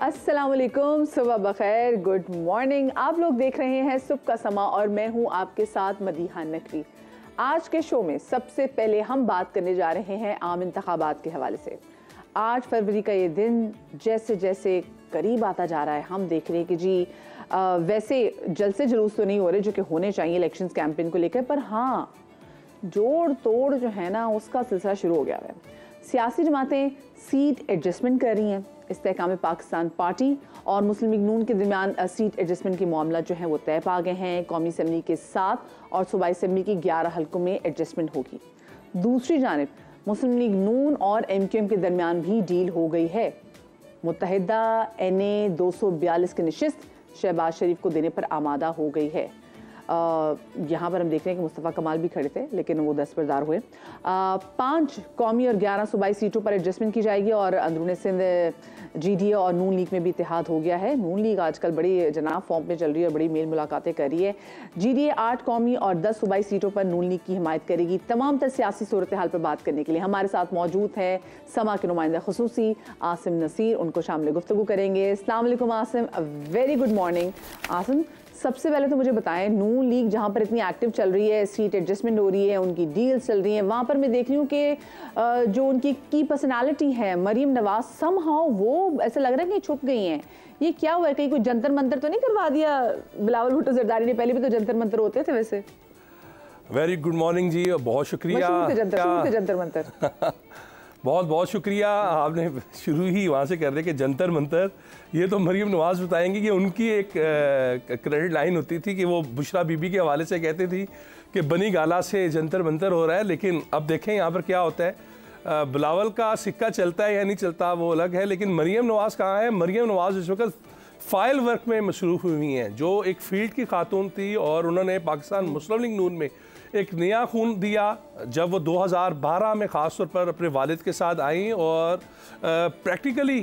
अस्सलाम वालेकुम, सुबह बखैर, गुड मॉर्निंग। आप लोग देख रहे हैं सुबह का समा और मैं हूं आपके साथ मदीहा नकवी। आज के शो में सबसे पहले हम बात करने जा रहे हैं आम इंतखाबात के हवाले से। 8 फरवरी का ये दिन जैसे जैसे करीब आता जा रहा है, हम देख रहे हैं कि जी वैसे जलसे जुलूस तो नहीं हो रहे जो कि होने चाहिए इलेक्शन कैंपेन को लेकर, पर हाँ जोड़ तोड़ जो है ना उसका सिलसिला शुरू हो गया है। सियासी जमातें सीट एडजस्टमेंट कर रही हैं। इस्तेहकाम पाकिस्तान पार्टी और मुस्लिम लीग नून के दरमियान सीट एडजस्टमेंट की मामला जो है वो तय पा गए हैं। कौमी असम्बली के 7 और सूबाई असम्बली की 11 हल्कों में एडजस्टमेंट होगी। दूसरी जानिब मुस्लिम लीग नून और MQM के दरमियान भी डील हो गई है। मुत्तहिदा NA 242 की नशिस्त शहबाज शरीफ को देने पर आमादा हो गई है। यहाँ पर हम देख रहे हैं कि मुस्तफ़ा कमाल भी खड़े थे लेकिन वो दस्तबरदार हुए। 5 कौमी और 11 सूबाई सीटों पर एडजस्टमेंट की जाएगी और अंदरूनी सिंध GDA और नून लीग में भी इत्तेहाद हो गया है। नून लीग आजकल बड़ी जनाब फॉर्म में चल रही है और बड़ी मेल मुलाकातें कर रही है। GDA 8 कौमी और 10 सूबाई सीटों पर नून लीग की हिमायत करेगी। तमाम तर सियासी सूरत हाल पर बात करने के लिए हमारे साथ मौजूद है समा के नुमाइंदा खुसूसी आसिम नसीर, उनको शामिल गुफ्तगू करेंगे। अस्सलाम वालेकुम Asim, very good morning. Asim, सबसे पहले तो मुझे बताएं, नून लीग जहाँ पर इतनी एक्टिव चल रही है, सीट एडजस्टमेंट हो रही है, उनकी डील्स चल रही हैं, वहाँ पर मैं देख रही हूँ कि जो उनकी की पर्सनालिटी है मरीम नवाज, समहाउ वो ऐसा लग रहा है कि छुप गई हैं। ये क्या हुआ है? कहीं कोई जंतर मंतर तो नहीं करवा दिया बिलावल भुट्टो जरदारी ने? पहले भी तो जंतर मंतर होते थे वैसे। वेरी गुड मॉर्निंग जी, बहुत शुक्रिया। जंतर मंतर बहुत बहुत शुक्रिया। आपने शुरू ही वहाँ से कर दिया कि जंतर मंतर। ये तो मरीम नवाज़ बताएंगी कि उनकी एक क्रेडिट लाइन होती थी कि वो बुशरा बीबी के हवाले से कहती थी कि बनी गाला से जंतर मंतर हो रहा है। लेकिन अब देखें यहाँ पर क्या होता है। बिलावल का सिक्का चलता है या नहीं चलता वो अलग है, लेकिन मरीम नवाज़ कहाँ है? मरीम नवाज़ इस वक्त फ़ाइल वर्क में मसरूफ़ हुई हैं। जो एक फील्ड की खातून थी और उन्होंने पाकिस्तान मुस्लिम लीग नून में एक नया खून दिया जब वो 2012 में ख़ास तौर पर अपने वालिद के साथ आई और प्रैक्टिकली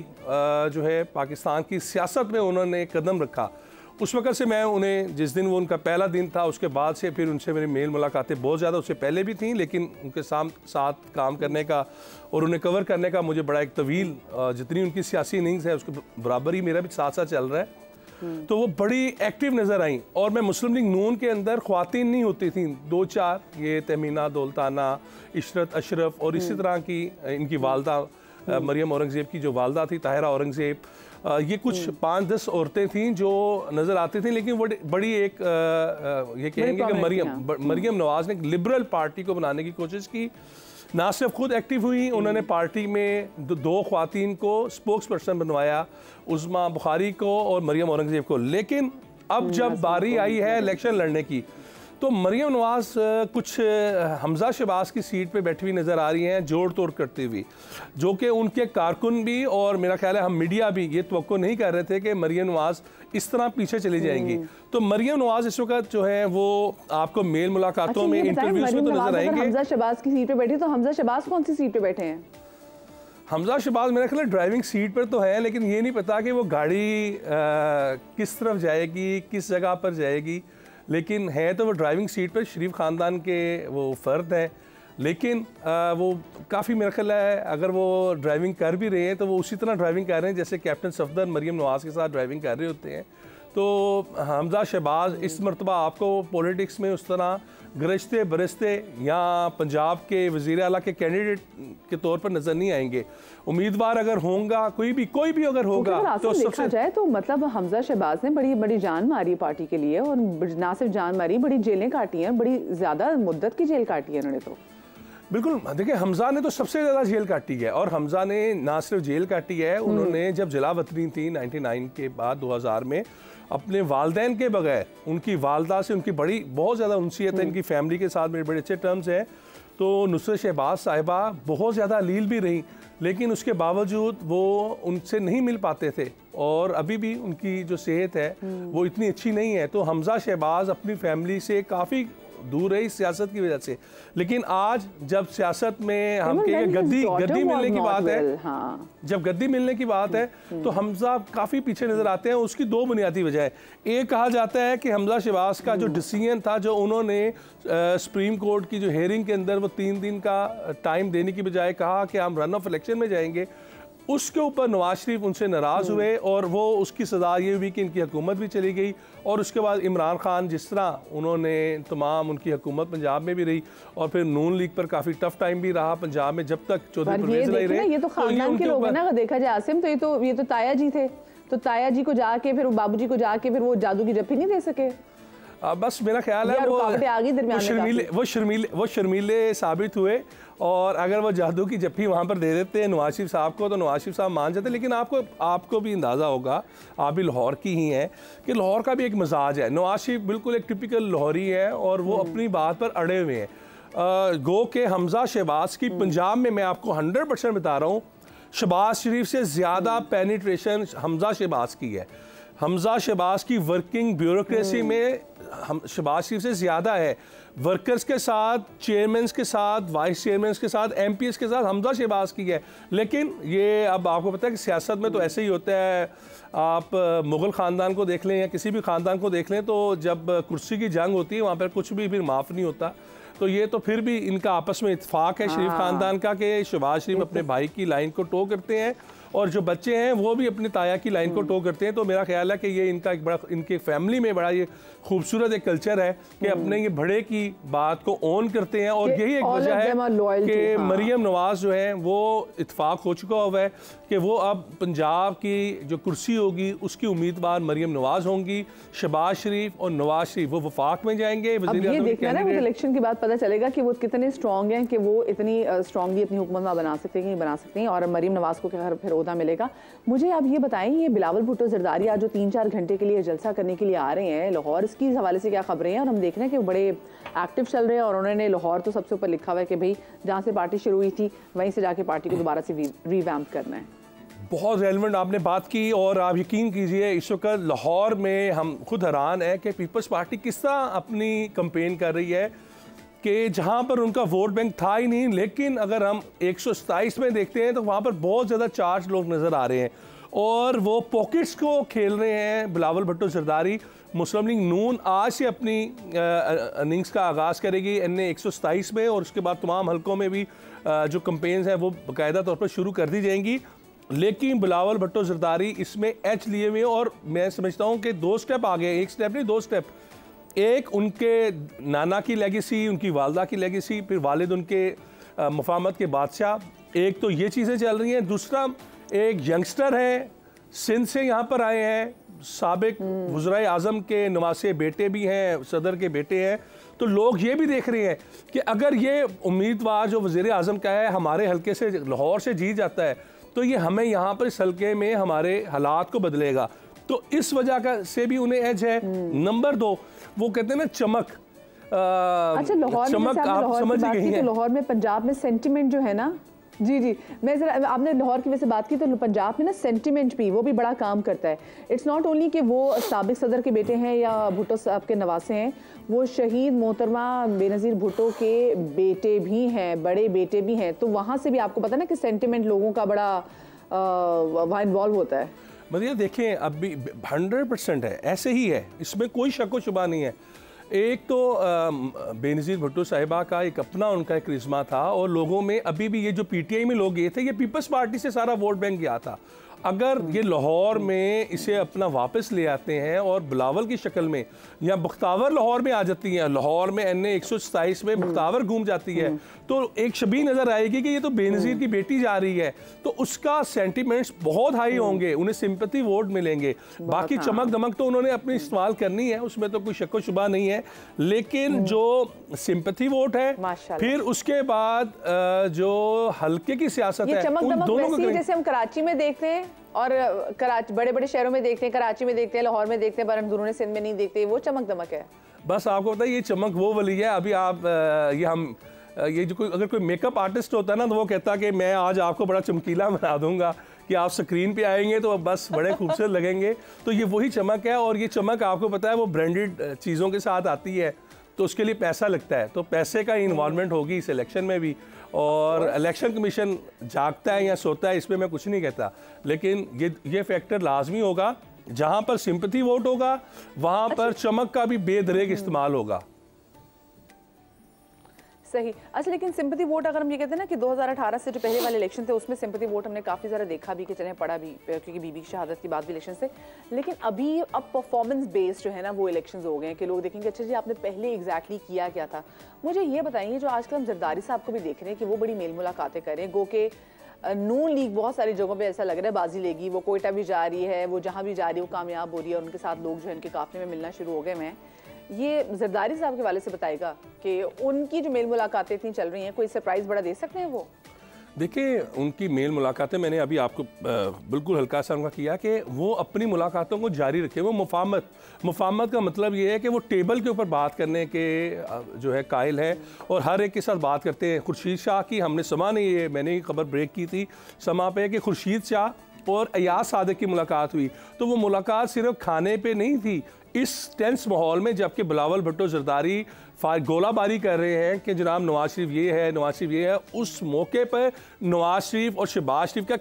जो है पाकिस्तान की सियासत में उन्होंने कदम रखा। उस वक़्त से मैं उन्हें, जिस दिन वो उनका पहला दिन था उसके बाद से फिर उनसे मेरी मेल मुलाकातें बहुत ज़्यादा उससे पहले भी थीं, लेकिन उनके साथ काम करने का और उन्हें कवर करने का मुझे बड़ा एक तवील, जितनी उनकी सियासी इनिंग्स है उसके बराबर ही मेरा भी साथ साथ चल रहा है। तो वो बड़ी एक्टिव नज़र आई। और मैं मुस्लिम लीग नून के अंदर ख्वातीन नहीं होती थी 2-4, ये तहमीना दौलताना, इशरत अशरफ और इसी तरह की इनकी वालदा मरियम औरंगज़ेब की जो वालदा थी ताहिरा औरंगज़ेब, ये कुछ 5-10 औरतें थीं जो नज़र आती थी। लेकिन बड़ी एक ये कहेंगे कि मरियम नवाज़ ने लिबरल पार्टी को बनाने की कोशिश की। ना सिर्फ खुद एक्टिव हुई, उन्होंने पार्टी में 2 ख्वातीन को स्पोक्स पर्सन बनवाया, उज़मा बुखारी को और मरियम औरंगज़ेब को। लेकिन अब जब बारी आई है इलेक्शन लड़ने की तो मरियम नवाज़ कुछ हमजा शहबाज की सीट पे बैठी हुई नज़र आ रही हैं जोड़ तोड़ करती हुई, जो कि उनके कारकुन भी और मेरा ख्याल है हम मीडिया भी ये तवक्को नहीं कर रहे थे कि मरियम नवाज़ इस तरह पीछे चली जाएंगी। तो मरियम नवाज़ इस वक्त जो है वो आपको मेल मुलाकातों में, इंटरव्यूज में तो नजर आएंगे। हमजा शहबाज की सीट पे बैठी, तो हमजा शहबाज कौन सी सीट पे बैठे हैं? हमजा शहबाज मेरा ख्याल ड्राइविंग सीट पर तो है, लेकिन ये नहीं पता कि वो गाड़ी किस तरफ जाएगी, किस जगह पर जाएगी। लेकिन है तो वो ड्राइविंग सीट पर शरीफ ख़ानदान के वो फ़र्द हैं। लेकिन वो काफ़ी मेरा ख्याल है अगर वो ड्राइविंग कर भी रहे हैं तो वो उसी तरह ड्राइविंग कर रहे हैं जैसे कैप्टन सफदर मरियम नवाज़ के साथ ड्राइविंग कर रहे होते हैं। तो हमजा शहबाज इस मरतबा आपको पॉलिटिक्स में उस तरह गरजते बरसते या पंजाब के वज़ीर आला के कैंडिडेट के तौर पर नज़र नहीं आएंगे। उम्मीदवार अगर होगा कोई भी अगर होगा तो देखा जाए तो मतलब हमजा शहबाज ने बड़ी जान मारी पार्टी के लिए, और ना सिर्फ जान मारी, बड़ी जेलें काटी हैं, बड़ी ज़्यादा मुद्दत की जेल काटी है उन्होंने। तो बिल्कुल देखिए, हमजा ने तो सबसे ज़्यादा जेल काटी है और हमजा ने ना सिर्फ जेल काटी है, उन्होंने जब जिला वतनी थी 99 के बाद 2000 में अपने वालदैन के बगैर, उनकी वालदा से उनकी बहुत ज़्यादा उनसीयत है, इनकी फैमिली के साथ मेरे बड़े अच्छे टर्म्स हैं। तो नुसरत शहबाज साहिबा बहुत ज़्यादा अलील भी रही, लेकिन उसके बावजूद वो उनसे नहीं मिल पाते थे और अभी भी उनकी जो सेहत है वो इतनी अच्छी नहीं है। तो हमजा शहबाज अपनी फैमिली से काफ़ी दूर रही सियासत की वजह से। लेकिन आज जब सियासत में हम गद्दी मिलने की बात है, जब गद्दी मिलने की बात है तो हमजा काफ़ी पीछे नजर आते हैं। उसकी 2 बुनियादी वजह है। एक कहा जाता है कि हमजा शहबाज का जो डिसीजन था, जो उन्होंने सुप्रीम कोर्ट की जो हेयरिंग के अंदर वो 3 दिन का टाइम देने की बजाय कहा कि हम रन ऑफ इलेक्शन में जाएंगे, उसके ऊपर नवाज शरीफ उनसे नाराज़ हुए और वो उसकी सज़ा ये हुई कि इनकी हुकूमत भी चली गई। और उसके बाद इमरान खान जिस तरह उन्होंने तमाम उनकी हुकूमत पंजाब में भी रही और फिर नून लीग पर काफ़ी टफ टाइम भी रहा पंजाब में जब तक चौधरी परवेज़ नहीं रहे। ये तो खानदान के लोग हैं ना, अगर देखा जाए आसिम तो ये तो ताया जी थे, तो ताया जी को जाके फिर बाबू जी को जाके फिर वो जादू की जप्फी नहीं दे सके। बस मेरा ख्याल है वो शर्मीले साबित हुए और अगर वो जादू की जप्फी वहाँ पर दे देते हैं नवाज शरीफ साहब को तो नवाज शरीफ साहब मान जाते। लेकिन आपको भी अंदाज़ा होगा, आप भी लाहौर की ही हैं, कि लाहौर का भी एक मिजाज है। नवाज शरीफ बिल्कुल एक टिपिकल लाहौरी है और वो अपनी बात पर अड़े हुए हैं। गो के हमजा शहबाज की पंजाब में मैं आपको 100% बता रहा हूँ, शहबाज शरीफ से ज़्यादा पेनिट्रेशन हमजा शहबाज की है। हमजा शहबाज की वर्किंग ब्यूरोक्रेसी में शहबाज शरीफ से ज़्यादा है। वर्कर्स के साथ, चेयरमैन के साथ, वाइस चेयरमैन के साथ, एमपीएस के साथ हमजा शहबाज की है। लेकिन ये अब आपको पता है कि सियासत में तो ऐसे ही होता है। आप मुग़ल ख़ानदान को देख लें या किसी भी ख़ानदान को देख लें, तो जब कुर्सी की जंग होती है वहाँ पर कुछ भी फिर माफ़ नहीं होता। तो ये तो फिर भी इनका आपस में इत्तेफाक है शरीफ ख़ानदान का कि शहबाज शरीफ अपने भाई की लाइन को टो करते हैं और जो बच्चे हैं वो भी अपनी ताया की लाइन को टो करते हैं। तो मेरा ख्याल है कि ये इनका एक बड़ा, इनके फैमिली में बड़ा ये खूबसूरत एक कल्चर है कि अपने ये बड़े की बात को ऑन करते हैं। और यही एक वजह है कि मरियम नवाज जो है वो इत्तेफाक हो चुका हुआ है कि वो अब पंजाब की जो कुर्सी होगी उसकी उम्मीदवार मरियम नवाज होंगी। शहबाज शरीफ और नवाज शरीफ वो वफाक में जाएंगे। अब ये देखना ना, इलेक्शन के बाद पता चलेगा कि वो कितने स्ट्रॉन्ग हैं, कि वो इतनी स्ट्रॉन्गली अपनी हुकूमत बना सकते हैं कि नहीं बना सकते हैं और मरियम नवाज को क्या फिर ओहदा मिलेगा। मुझे अब ये बताएं, ये बिलावल भुट्टो जरदारी आज जो 3-4 घंटे के लिए जलसा करने के लिए आ रहे हैं लाहौर, इसकी हवाले से क्या खबरें हैं? और हम देख रहे हैं कि बड़े एक्टिव चल रहे हैं और उन्होंने लाहौर तो सबसे ऊपर लिखा हुआ है कि भाई जहाँ से पार्टी शुरू हुई थी वहीं से जाके पार्टी को दोबारा से रिवैम्प करना है। बहुत रेलेवेंट आपने बात की और आप यकीन कीजिए इस वक्त लाहौर में हम खुद हैरान है कि पीपल्स पार्टी किस तरह अपनी कंपेन कर रही है कि जहाँ पर उनका वोट बैंक था ही नहीं। लेकिन अगर हम 127 में देखते हैं तो वहाँ पर बहुत ज़्यादा चार्ज लोग नज़र आ रहे हैं और वो पॉकेट्स को खेल रहे हैं। बिलावल भुट्टो जरदारी, मुस्लिम लीग नून आज से अपनी इनिंग्स का आगाज़ करेगी एनए 127 में और उसके बाद तमाम हलकों में भी जो कंपेन्स हैं वो बाकायदा तौर पर शुरू कर दी जाएंगी। लेकिन बिलावल भुट्टो जरदारी इसमें एच लिए हुए और मैं समझता हूँ कि 2 स्टेप आगे, 1 स्टेप नहीं 2 स्टेप। एक उनके नाना की लेगेसी, उनकी वालदा की लेगेसी, फिर वालिद उनके मुफाहमत के बादशाह, एक तो ये चीज़ें चल रही हैं। दूसरा एक यंगस्टर है, सिंध से यहाँ पर आए हैं, साबिक वज़ीर आज़म के नवासे बेटे भी हैं, सदर के बेटे हैं। तो लोग ये भी देख रहे हैं कि अगर ये उम्मीदवार जो वज़ीर आज़म का है हमारे हल्के से लाहौर से जीत जाता है तो ये हमें यहाँ पर इस हल्के में हमारे हालात को बदलेगा। तो इस वजह का से भी उन्हें एज है। नंबर 2, वो कहते हैं ना चमक। अच्छा, लाहौर चमक आप समझ गई हैं। लाहौर में पंजाब में सेंटिमेंट जो है ना, जी मैं जरा, आपने लाहौर की वजह से बात की तो पंजाब में ना सेंटिमेंट भी वो भी बड़ा काम करता है। इट्स नॉट ओनली कि वो साबिक सदर के बेटे हैं या भुट्टो साहब के नवासे हैं, वो शहीद मोहतरमा बेनज़ीर भुट्टो के बेटे भी हैं, बड़े बेटे भी हैं। तो वहाँ से भी आपको पता ना कि सेंटिमेंट लोगों का बड़ा वहाँ इन्वॉल्व होता है। मतलब देखें अब भी 100% है, ऐसे ही है, इसमें कोई शक व शुबा नहीं है। एक तो बेनज़ीर भुट्टो साहिबा का एक अपना उनका एक करिश्मा था और लोगों में अभी भी ये जो पीटीआई में लोग गए थे ये पीपल्स पार्टी से सारा वोट बैंक गया था। अगर ये लाहौर में इसे अपना वापस ले आते हैं और बिलावल की शक्ल में या बख्तावर लाहौर में आ जाती है, लाहौर में एनए 127 में बख्तावर घूम जाती है तो एक छवि नज़र आएगी कि ये तो बेनज़ीर की बेटी जा रही है, तो उसका सेंटिमेंट्स बहुत हाई होंगे, उन्हें सिंपैथी वोट मिलेंगे। बाकी चमक दमक तो उन्होंने अपनी इस्तेमाल करनी है, उसमें तो कोई शक व शुबा नहीं है। लेकिन जो सिंपैथी वोट है, फिर उसके बाद जो हल्के की सियासत है, उन दोनों को जैसे हम कराची में देखते हैं और कराची बड़े बड़े शहरों में देखते हैं, कराची में देखते हैं, लाहौर में देखते हैं, पर अंदरूनी सिंध में नहीं देखते, वो चमक दमक है। बस आपको पता है ये चमक वो वाली है। अभी आप ये जो कोई अगर कोई मेकअप आर्टिस्ट होता है ना तो वो कहता है कि मैं आज आपको बड़ा चमकीला बना दूंगा कि आप स्क्रीन पे आएंगे तो बस बड़े खूबसूरत लगेंगे। तो ये वही चमक है और ये चमक आपको पता है वो ब्रांडेड चीज़ों के साथ आती है तो उसके लिए पैसा लगता है, तो पैसे का इन्वॉल्वमेंट होगी इस इलेक्शन में भी। और इलेक्शन कमीशन जागता है या सोता है इसमें मैं कुछ नहीं कहता, लेकिन ये फैक्टर लाजमी होगा। जहां पर सिंपैथी वोट होगा वहां पर चमक का भी बेदरेक इस्तेमाल होगा। सही। अच्छा, लेकिन सिंपैथी वोट अगर हम ये कहते हैं ना कि 2018 से जो पहले वाले इलेक्शन थे उसमें सिंपैथी वोट हमने काफ़ी ज़्यादा देखा भी कि चले पड़ा भी, क्योंकि बीबी की शहादत की बाद भी इलेक्शन से। लेकिन अभी अब परफॉर्मेंस बेस्ड जो है ना वो इलेक्शंस हो गए हैं कि लोग देखेंगे अच्छा जी आपने पहले एग्जैक्टली किया क्या था। मुझे ये बताइए, जो आजकल हम जरदारी साहब को भी देख रहे हैं कि वो बड़ी मेल मुलाकातें कर रहे हैं, गो के नून लीग बहुत सारी जगहों पे ऐसा लग रहा है बाजी लेगी, वो कोयटा भी जा रही है, वो जहाँ भी जा रही है वो कामयाब हो रही है और उनके साथ लोग जो है इनके काफले में मिलना शुरू हो गए हैं। ये जरदारी साहब के वाले से बताएगा कि उनकी जो मेल मुलाकातें इतनी चल रही हैं, कोई सरप्राइज बड़ा दे सकते हैं वो? देखिए, उनकी मेल मुलाकातें मैंने अभी आपको बिल्कुल हल्का सा उनका किया कि वो अपनी मुलाकातों को जारी रखे। वो मुफाहमत का मतलब ये है कि वो टेबल के ऊपर बात करने के जो है कायल है और हर एक के साथ बात करते हैं। खुर्शीद शाह की हमने समा नहीं, ये मैंने ही खबर ब्रेक की थी समा पे कि खुर्शीद शाह और अयाज सादिक की मुलाकात हुई। तो वो मुलाकात सिर्फ खाने पे नहीं थी, इस टेंस माहौल में जबकि बिलावल भुट्टो जरदारी गोलाबारी कर रहे हैं कि जनाब नवाज शरीफ ये है, नवाज शरीफ ये है, उस मौके पर नवाज शरीफ और शहबाज शरीफ का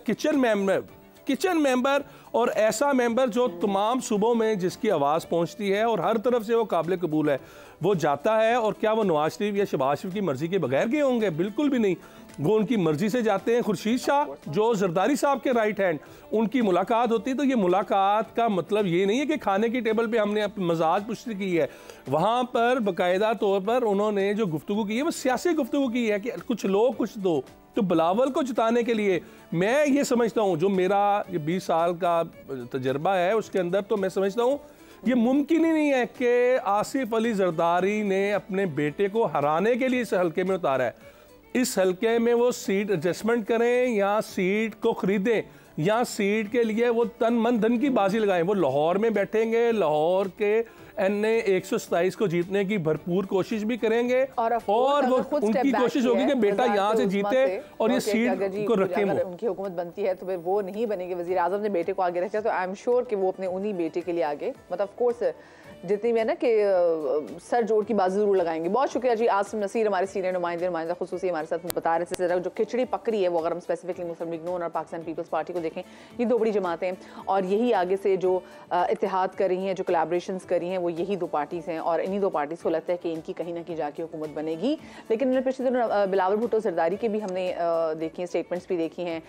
किचन मेंबर और ऐसा मेंबर जो तमाम सूबों में जिसकी आवाज़ पहुंचती है और हर तरफ से वो काबिल कबूल है, वो जाता है। और क्या वो नवाज शरीफ या शहबाज शरीफ की मर्जी के बगैर गए होंगे? बिल्कुल भी नहीं, वो उनकी मर्जी से जाते हैं। खुर्शीद शाह जो जरदारी साहब के राइट हैंड, उनकी मुलाकात होती है। तो ये मुलाकात का मतलब ये नहीं है कि खाने की टेबल पे हमने मजाज पुष्टि की है, वहाँ पर बाकायदा तौर पर उन्होंने जो गुफ्तगू की है वो सियासी गुफ्तगू की है कि कुछ लोग कुछ दो। तो बिलावल को जिताने के लिए मैं ये समझता हूँ, जो मेरा ये 20 साल का तजर्बा है उसके अंदर, तो मैं समझता हूँ ये मुमकिन ही नहीं है कि आसिफ अली जरदारी ने अपने बेटे को हराने के लिए इस हल्के में उतारा है। इस हल्के में वो सीट एडजस्टमेंट करें या सीट को खरीदें या सीट के लिए वो तन मन धन की बाजी लगाएं, वो लाहौर में बैठेंगे, लाहौर के NA 127 को जीतने की भरपूर कोशिश भी करेंगे और वो उनकी कोशिश होगी कि बेटा यहाँ से जीते और ये सीट को रखें। अगर उनकी हुकूमत बनती है तो फिर वो नहीं बनेंगे वजीर आजम ने बेटे को आगे रखा, तो आई एम श्योर कि वो अपने उन्हीं बेटे के लिए आगे, मतलब ऑफ कोर्स जितनी भी है ना कि सर जोड़ की बात जरूर लगाएंगे। बहुत शुक्रिया जी आसिम नसीर, हमारे सीनियर नुमाइंदा खुसूसी हमारे साथ बता रहे थे। जो खिचड़ी पकड़ी है वो अगर हम स्पेसिफिकली मुस्लिम लीग नून और पाकिस्तान पीपल्स पार्टी को देखें, ये दो बड़ी जमातें हैं और यही आगे से जो इत्तेहाद कर रही हैं, जो कोलैबोरेशंस कर रही हैं, वो यही दो पार्टीज़ हैं और इन्हीं दो पार्टीज़ को लगता है कि इनकी कहीं ना कहीं जाके हुकूमत बनेगी। लेकिन उन्होंने पिछले दिनों बिलावल भुट्टो जरदारी के भी हमने देखी हैं, स्टेटमेंट्स भी देखी हैं,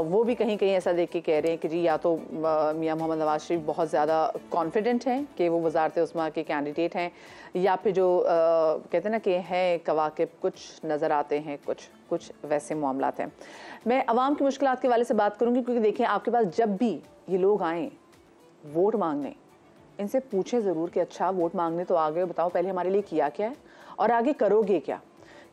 वो भी कहीं कहीं ऐसा देख के कह रहे हैं कि जी या तो मियाँ मोहम्मद नवाज शरीफ बहुत ज़्यादा कॉन्फिडेंट हैं कि वो वज़ारत उस्मा के कैंडिडेट हैं, या फिर जो कहते हैं ना कि हैं कवाकिब कुछ नज़र आते हैं, कुछ वैसे मामलात हैं। मैं अवाम की मुश्किलात के वाले से बात करूंगी, क्योंकि देखें आपके पास जब भी ये लोग आएँ वोट मांगने, इनसे पूछें ज़रूर कि अच्छा वोट मांगने तो आ गए, बताओ पहले हमारे लिए किया क्या है और आगे करोगे क्या,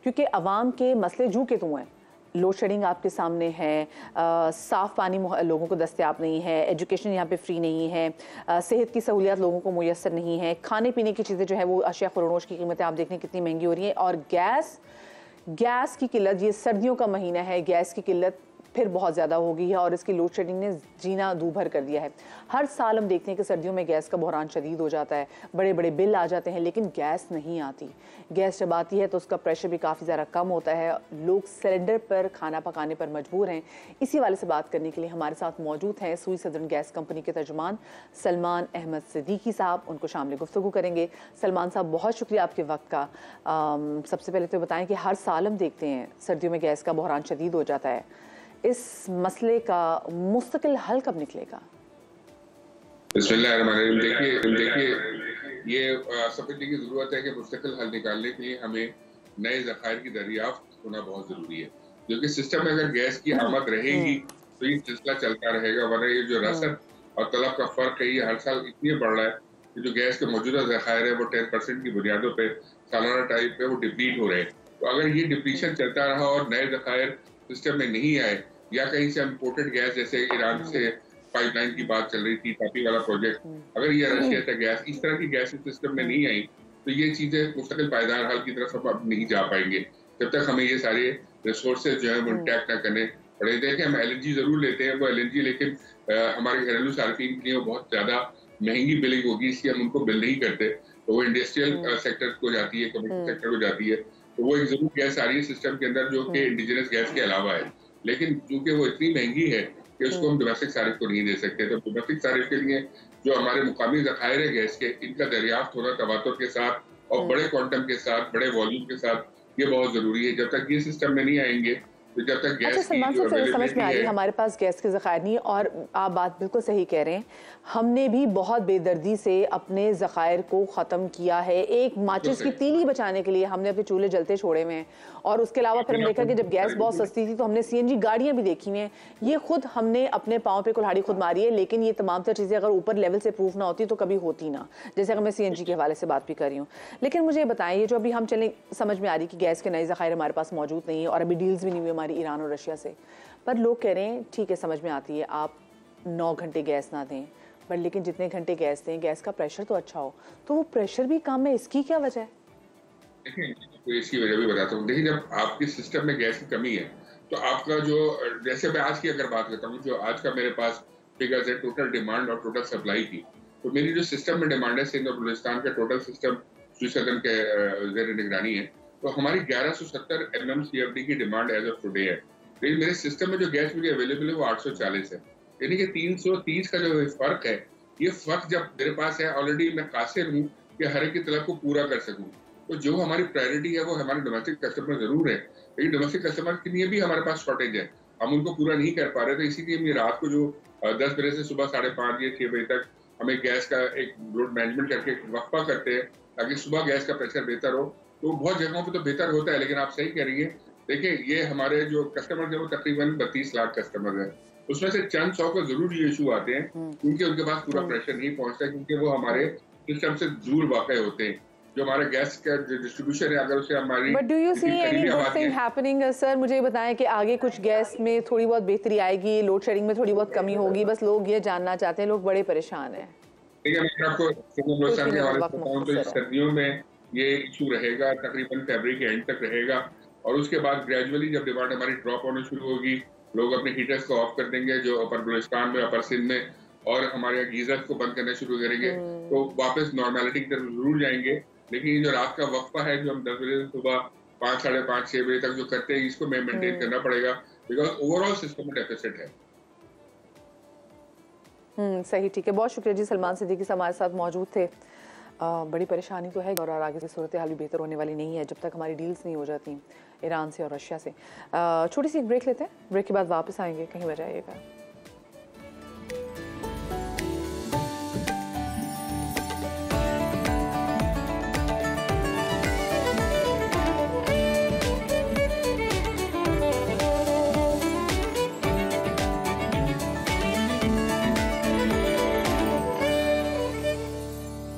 क्योंकि अवाम के मसले जू के तू हैं। लोड शेडिंग आपके सामने है, साफ़ पानी लोगों को दस्तयाब नहीं है, एजुकेशन यहाँ पे फ्री नहीं है, सेहत की सहूलियात लोगों को मुयस्सर नहीं है, खाने पीने की चीज़ें जो है वो अशिया ख़ुरोश की कीमतें आप देखें कितनी महंगी हो रही हैं, और गैस की किल्लत, ये सर्दियों का महीना है, गैस की किल्लत फिर बहुत ज़्यादा हो गई है और इसकी लोड शेडिंग ने जीना दूभर कर दिया है। हर साल हम देखते हैं कि सर्दियों में गैस का बहरान शदीद हो जाता है, बड़े बड़े बिल आ जाते हैं, लेकिन गैस नहीं आती। गैस जब आती है तो उसका प्रेशर भी काफ़ी ज़्यादा कम होता है, लोग सिलेंडर पर खाना पकाने पर मजबूर हैं। इसी वाले से बात करने के लिए हमारे साथ मौजूद हैं सुई सदर्न गैस कंपनी के तर्जुमान सलमान अहमद सिद्दीकी साहब, उनको शामिल गुफ्तगू करेंगे। सलमान साहब, बहुत शुक्रिया आपके वक्त का। सबसे पहले तो बताएं कि हर साल हम देखते हैं सर्दियों में गैस का बहरान शदीद हो जाता है, इस मसले का मुस्तकिल हल कब निकलेगा? देखिए ये समझने की ज़रूरत है कि मुस्तकिल हल निकालने के लिए हमें नए ज़खायर की दरियाफ्त होना बहुत ज़रूरी है, क्योंकि सिस्टम में अगर गैस की आमद रहेगी तो ये सिलसिला चलता रहेगा, वरना ये जो रसद और तलब का फ़र्क है ये हर साल इतनी बढ़ रहा है कि जो गैस के मौजूदा ज़खायर है वो 10% की बुनियादों पर सालाना टाइप पे वो डिप्लीट हो रहे हैं। तो अगर ये डिप्लीशन चलता रहा और नए ज़खायर सिस्टम में नहीं आए, या कहीं से इम्पोर्टेड गैस, जैसे ईरान से पाइपलाइन की बात चल रही थी, तापी वाला प्रोजेक्ट, अगर ये रशिया से गैस, इस तरह की गैस सिस्टम में नहीं आई तो ये चीजें मुस्तकिल पायदार हल की तरफ अब नहीं जा पाएंगे जब तक हमें ये सारे रिसोर्सेज जो है वो इंटैक्ट ना करने पड़े। देखें, हम LNG जरूर लेते हैं, वो LNG लेकिन हमारे घरेलू सार्फिन के लिए वो बहुत ज्यादा महंगी बिलिंग होगी, इसलिए हम उनको बिल नहीं करते, तो वो इंडस्ट्रियल सेक्टर को जाती है, कमर्शियल सेक्टर को जाती है। तो वो एक जरूर गैस आ रही है सिस्टम के अंदर जो कि इंडिजिनस गैस के अलावा है, लेकिन चूंकि वो इतनी महंगी है कि उसको हम डोमेस्टिक सारिफ को नहीं दे सकते। तो डोमेस्टिक सारिफ के लिए जो हमारे मुकामी ज़खायर है गैस के, इनका दरियाफ्त होना तवातुर के साथ और बड़े क्वांटम के साथ, बड़े वॉल्यूम के साथ ये बहुत जरूरी है। जब तक ये सिस्टम में नहीं आएंगे तो जब तक गैस सलमान साहब, फिर समझ में आ रही है हमारे पास गैस के ज़खायर नहीं, और आप बात बिल्कुल सही कह रहे हैं। हमने भी बहुत बेदर्दी से अपने ज़खायर को ख़त्म किया है। एक माचिस की तीली बचाने के लिए हमने अपने चूल्हे जलते छोड़े हुए हैं, और उसके अलावा फिर हम देखा कि जब गैस बहुत सस्ती थी तो हमने CNG गाड़ियाँ भी देखी हुई हैं। ये खुद हमने अपने पाँव पे कुल्हाड़ी खुद मारी है, लेकिन ये तमाम तर चीज़ें अगर ऊपर लेवल से प्रूफ ना होती तो कभी होती ना, जैसे अगर मैं CNG के हवाले से बात भी कर रही हूँ। लेकिन मुझे बताएं, ये जो अभी हम चलें, समझ में आ रही कि गैस के नए ज़खायर हमारे पास मौजूद नहीं है और अभी डील्स भी नहीं हुई हमारी ईरान और रशिया से, पर लोग कह रहे हैं ठीक है, समझ में आती है आप 9 घंटे गैस ना दें, बट लेकिन जितने घंटे गैस दें गैस का प्रेशर तो अच्छा हो, तो वो प्रेशर भी कम है, इसकी क्या वजह है? देखिए, तो इसकी वजह भी बताता हूँ। देखिए, जब आपके सिस्टम में गैस की कमी है तो आपका जो, जैसे मैं आज की अगर बात करता हूँ, जो आज का मेरे पास फिगर्स है टोटल डिमांड और टोटल सप्लाई की, तो मेरी जो सिस्टम में डिमांड है सिंध और बलूचिस्तान का टोटल सिस्टम सदन के ज़ेर निगरानी है, तो हमारी 1170 MMCFD की डिमांड एज ऑफ टुडे है। लेकिन मेरे सिस्टम में जो गैस मुझे अवेलेबल है वो 840 है, यानी कि 330 का जो फर्क है, ये फर्क जब मेरे पास है ऑलरेडी मैं कासिर हूँ कि हर एक की तलब को पूरा कर सकूँ। तो जो हमारी प्रायोरिटी है वो हमारे डोमेस्टिक कस्टमर जरूर है, लेकिन डोमेस्टिक कस्टमर के लिए भी हमारे पास शॉर्टेज है, हम उनको पूरा नहीं कर पा रहे। तो इसीलिए हम रात को जो 10 बजे से सुबह 5:30 या 6 बजे तक हमें गैस का एक लोड मैनेजमेंट करके वक्फा करते हैं ताकि सुबह गैस का प्रेशर बेहतर हो। तो बहुत जगहों पे तो बेहतर होता है, लेकिन आप सही कह रही है। देखिए, ये हमारे जो कस्टमर है वो तकरीबन 32 लाख कस्टमर है, उसमें से चंद 100 का जरूर ये इशू आते हैं क्योंकि उनके पास पूरा प्रेशर नहीं पहुंचता, क्योंकि वो हमारे सिस्टम से दूर वाक़ होते हैं। जो हमारा गैस का जो डिस्ट्रीब्यूशन है, अगर उसे हमारी but do you see any good thing happening sir? मुझे बताएं कि आगे कुछ गैस में थोड़ी बहुत बेहतरी आएगी, लोड शेडिंग में थोड़ी बहुत कमी होगी, बस लोग ये जानना चाहते हैं, लोग बड़े परेशान हैं। ठीक है, मैं आपको के हवाले से बताऊं तो सर्दियों में ये इशू रहेगा, तकरीबन फरवरी के एंड तक रहेगा, और उसके बाद ग्रेजुअली जब डिमांड हमारी ड्रॉप होना शुरू होगी, लोग अपने हीटर्स को ऑफ कर देंगे जो अपर बलूचिस्तान में, अपर सिंध में, और हमारे गीजर्स को बंद करना शुरू करेंगे, तो वापस नॉर्मेलिटी की तरफ जरूर जाएंगे। लेकिन ये जो रात का वक्फा है, जो हम 10 बजे से सुबह 5, 5:30, 6 बजे तक जो करते हैं, इसको मेंटेन करना पड़ेगा, बिकॉज ओवरऑल सिस्टम में डेफिसिट है। सही, ठीक है, बहुत शुक्रिया जी। सलमान सिद्दीकी हमारे साथ मौजूद थे। बड़ी परेशानी तो है और आगे की सूरत हाल भी बेहतर होने वाली नहीं है जब तक हमारी डील्स नहीं हो जाती ईरान से और रशिया से। छोटी सी एक ब्रेक लेते हैं, ब्रेक के बाद वापस आएंगे, कहीं मत जाइएगा।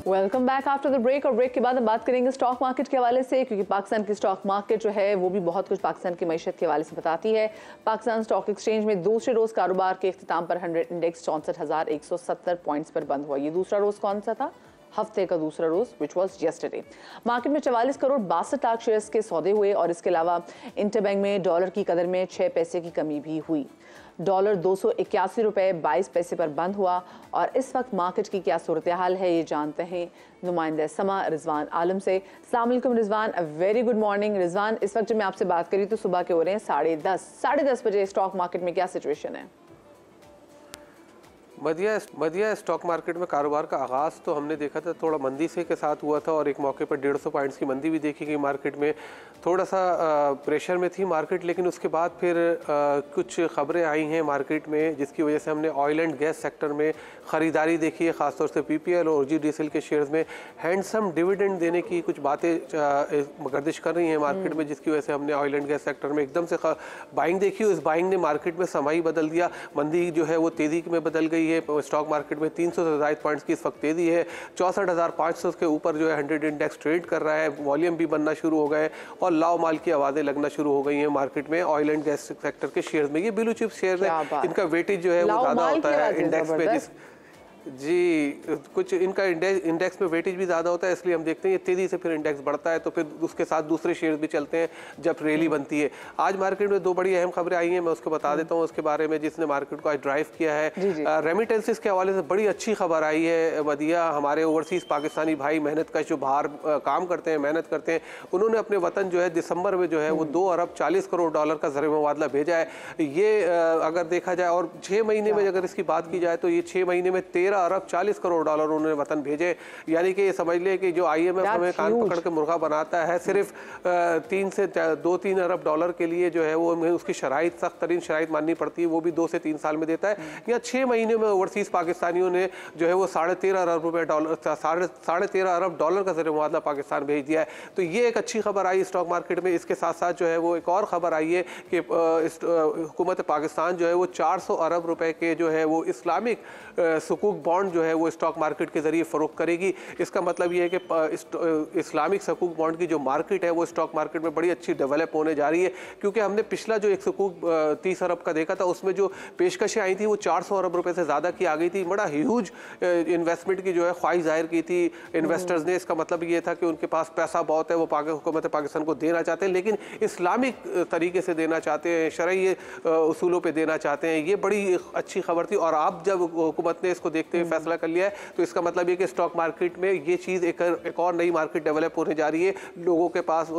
Welcome back after the break. और ब्रेक के बाद हम बात करेंगे स्टॉक मार्केट के हवाले से, क्योंकि पाकिस्तान की स्टॉक मार्केट जो है वो भी बहुत कुछ पाकिस्तान की मैशत के हवाले से बताती है। पाकिस्तान स्टॉक एक्सचेंज में दूसरे रोज कारोबार के इख्तिताम पर 100 इंडेक्स 64,170 पॉइंट्स पर बंद हुआ। ये दूसरा रोज कौन सा था? हफ्ते का दूसरा रोज, विच वॉज येस्टरडे। मार्केट में 44 करोड़ 62 लाख शेयर्स के सौदे हुए, और इसके अलावा इंटरबैंक में डॉलर की कदर में 6 पैसे की कमी भी हुई। डॉलर 281 रुपये 22 पैसे पर बंद हुआ। और इस वक्त मार्केट की क्या सूरत हाल है, ये जानते हैं नुमाइंदा समा रिजवान आलम से। अस्सलाम वालेकुम Rizwan, a very good morning. Rizwan, इस वक्त जब मैं आपसे बात करी तो सुबह के हो रहे हैं 10:30 बजे। स्टॉक मार्केट में क्या सिचुएशन है? मदिया स्टॉक मार्केट में कारोबार का आगाज़ तो हमने देखा था थोड़ा मंदी से के साथ हुआ था, और एक मौके पर 150 पॉइंट्स की मंदी भी देखी गई मार्केट में। थोड़ा सा प्रेशर में थी मार्केट, लेकिन उसके बाद फिर कुछ ख़बरें आई हैं मार्केट में जिसकी वजह से हमने ऑयल एंड गैस सेक्टर में ख़रीदारी देखी है, ख़ासतौर से PPL और OGDCL के शेयर्स में हैंडसम डिविडेंड देने की कुछ बातें गर्दिश कर रही हैं मार्केट में, जिसकी वजह से हमने ऑयल एंड गैस सेक्टर में एकदम से बाइंग देखी। उस बाइंग ने मार्केट में समाई बदल दिया, मंदी जो है वो तेज़ी में बदल गई है। स्टॉक मार्केट में 300 से ज़ायद पॉइंट्स की इस वक्त तेज़ी है। 64,500 के ऊपर जो है 100 इंडेक्स ट्रेड कर रहा है, वॉल्यूम भी बनना शुरू हो गए और लाओ माल की आवाज़ें लगना शुरू हो गई हैं मार्केट में ऑयल एंड गैस सेक्टर के शेयर्स में। ये ब्लू चिप शेयर है, इनका वेटेज जो है वो ज़्यादा होता है इंडेक्स पे, जी कुछ इनका इंडेक्स में वेटेज भी ज़्यादा होता है, इसलिए हम देखते हैं ये तेज़ी से फिर इंडेक्स बढ़ता है, तो फिर उसके साथ दूसरे शेयर्स भी चलते हैं जब रैली बनती है। आज मार्केट में 2 बड़ी अहम खबरें आई हैं, मैं उसको बता देता हूँ उसके बारे में, जिसने मार्केट को आज ड्राइव किया है। रेमिटेंसेस के हवाले से बड़ी अच्छी खबर आई है। मदिया, हमारे ओवरसीज़ पाकिस्तानी भाई मेहनत का जो बाहर काम करते हैं, मेहनत करते हैं, उन्होंने अपने वतन जो है दिसंबर में जो है वो 2 अरब 40 करोड़ डॉलर का ज़र मुबादला भेजा है। ये अगर देखा जाए और 6 महीने में अगर इसकी बात की जाए तो ये 6 महीने में 13 अरब 40 करोड़ डॉलर उन्होंने वतन भेजे। यानी कि ये समझ लें कि जो IMF हमें कान पकड़ के मुर्गा बनाता है, सिर्फ 2-3 अरब डॉलर के लिए जो है वो उसकी शराइत, सख्त तरीन शराइत माननी पड़ती है, वो भी 2 से 3 साल में देता है। या 6 महीने में ओवरसीज पाकिस्तानियों ने जो है वो 13.5 अरब रुपए डॉलर 13.5 अरब डॉलर का ज़रिए मुआवजा पाकिस्तान भेज दिया है। तो ये एक अच्छी खबर आई स्टॉक मार्केट में। इसके साथ साथ जो है वो एक और ख़बर आई है कि हुकूमत पाकिस्तान जो है वो 400 अरब रुपए के जो है वो इस्लामिक सुकूक बॉन्ड जो है वो स्टॉक मार्केट के ज़रिए फ़रोख्त करेगी। इसका मतलब ये है कि इस्लामिक सुकूक बॉन्ड की जो मार्केट है वो स्टॉक मार्केट में बड़ी अच्छी डेवलप होने जा रही है, क्योंकि हमने पिछला जो एक सुकूक 30 अरब का देखा था उसमें जो पेशकशें आई थी वो 400 अरब रुपए से ज़्यादा की आ गई थी। बड़ा ह्यूज इन्वेस्टमेंट की जो है ख्वाहिश जाहिर की थी इन्वेस्टर्स ने। इसका मतलब ये था कि उनके पास पैसा बहुत है, वो हुकूमत पाकिस्तान को देना चाहते हैं, लेकिन इस्लामिक तरीके से देना चाहते हैं, शरई उसूलों पे देना चाहते हैं। ये बड़ी अच्छी खबर थी। और अब जब हुकूमत ने इसको देखते हुए फैसला कर लिया है तो इसका मतलब ये कि स्टॉक मार्केट में ये चीज़ एक और नई मार्केट डेवलप होने जा रही है। लोगों के पास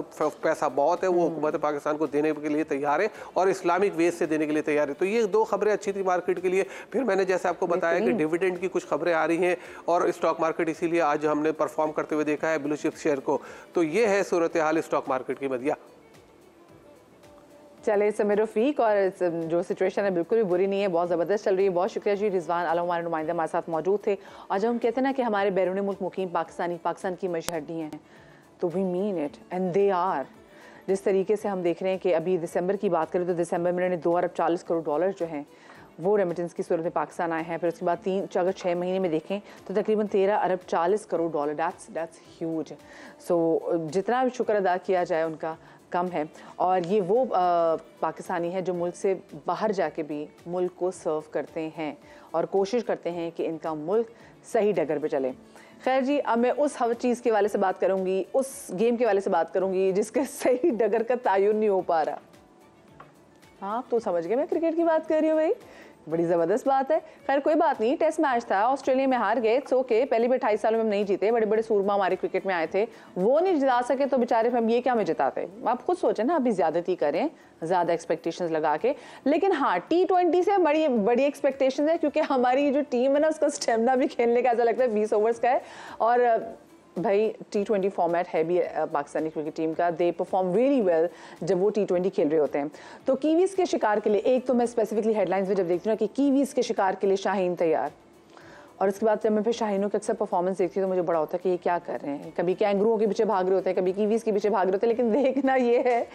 पैसा बहुत है, वो हुकूमत पाकिस्तान को देने के लिए तैयार है और इस्लामिक वेज से देने के लिए तैयार है। तो ये 2 खबरें अच्छी थी मार्केट के लिए। फिर मैंने जैसे आपको बताया कि डिविडेंड की कुछ खबरें आ रही हैं और स्टॉक मार्केट इसीलिए आज हमने परफॉर्म करते हुए देखा है ब्लू चिप शेयर को। तो ये है सूरत हाल स्टॉक मार्केट की। मदिया चले समय रफीक, और जो सिचुएशन है बिल्कुल भी बुरी नहीं है, बहुत ज़बरदस्त चल रही है। बहुत शुक्रिया जी रिजवान आलम, हमारे नुमाइंदे हमारे साथ मौजूद थे। और जब हम कहते हैं ना कि हमारे बैरून मुल्क मुकीम पाकिस्तान की मशहडी हैं, तो we mean it and they are. जिस तरीके से हम देख रहे हैं कि अभी दिसंबर की बात करें तो दिसंबर में उन्होंने 2 अरब 40 करोड़ डॉलर जो हैं वो रेमिटेंस की सूरत में पाकिस्तान आए हैं। फिर उसके बाद अगर 6 महीने में देखें तो तकरीबन 13 अरब 40 crore dollar. That's huge. So जितना भी शुक्र अदा किया जाए उनका कम है। और ये वो पाकिस्तानी है जो मुल्क से बाहर जाके भी मुल्क को सर्व करते हैं और कोशिश करते हैं कि इनका मुल्क सही डगर पे चले। खैर जी, अब मैं उस हर चीज़ के वाले से बात करूँगी, उस गेम के वाले से बात करूँगी जिसके सही डगर का तयन नहीं हो पा रहा। हाँ, तो समझ गए मैं क्रिकेट की बात कर रही हूँ भाई, बड़ी ज़बरदस्त बात है। खैर कोई बात नहीं, टेस्ट मैच था, ऑस्ट्रेलिया में हार गए, इट्स ओके। पहली बार 28 सालों में हम नहीं जीते, बड़े बड़े सूरमा हमारे क्रिकेट में आए थे, वो नहीं जिता सके तो बेचारे हम ये क्या में जिताते। आप खुद सोचें ना, अभी ज़्यादती करें ज़्यादा एक्सपेक्टेशंस लगा के। लेकिन हाँ, T20 से बड़ी एक्सपेक्टेशंस है, क्योंकि हमारी जो टीम है ना उसका स्टेमिना भी खेलने का ऐसा लगता है 20 ओवर्स का है। और भाई T20 फॉर्मेट है भी पाकिस्तानी क्रिकेट टीम का, दे परफॉर्म वेरी वेल जब वो T20 खेल रहे होते हैं। तो कीवीज के शिकार के लिए, एक तो मैं स्पेसिफिकली हेडलाइंस में जब देखती हूँ ना कि कीवीज के शिकार के लिए शाहीन तैयार, और उसके बाद जब मैं फिर शाहीनों की अक्सर परफॉर्मेंस देखती हूँ तो मुझे बड़ा होता है कि ये क्या कर रहे हैं। कभी कैंगरूओं के पीछे भाग रहे होते हैं, कभी कीवीज के पीछे भाग रहे होते हैं, लेकिन देखना ये है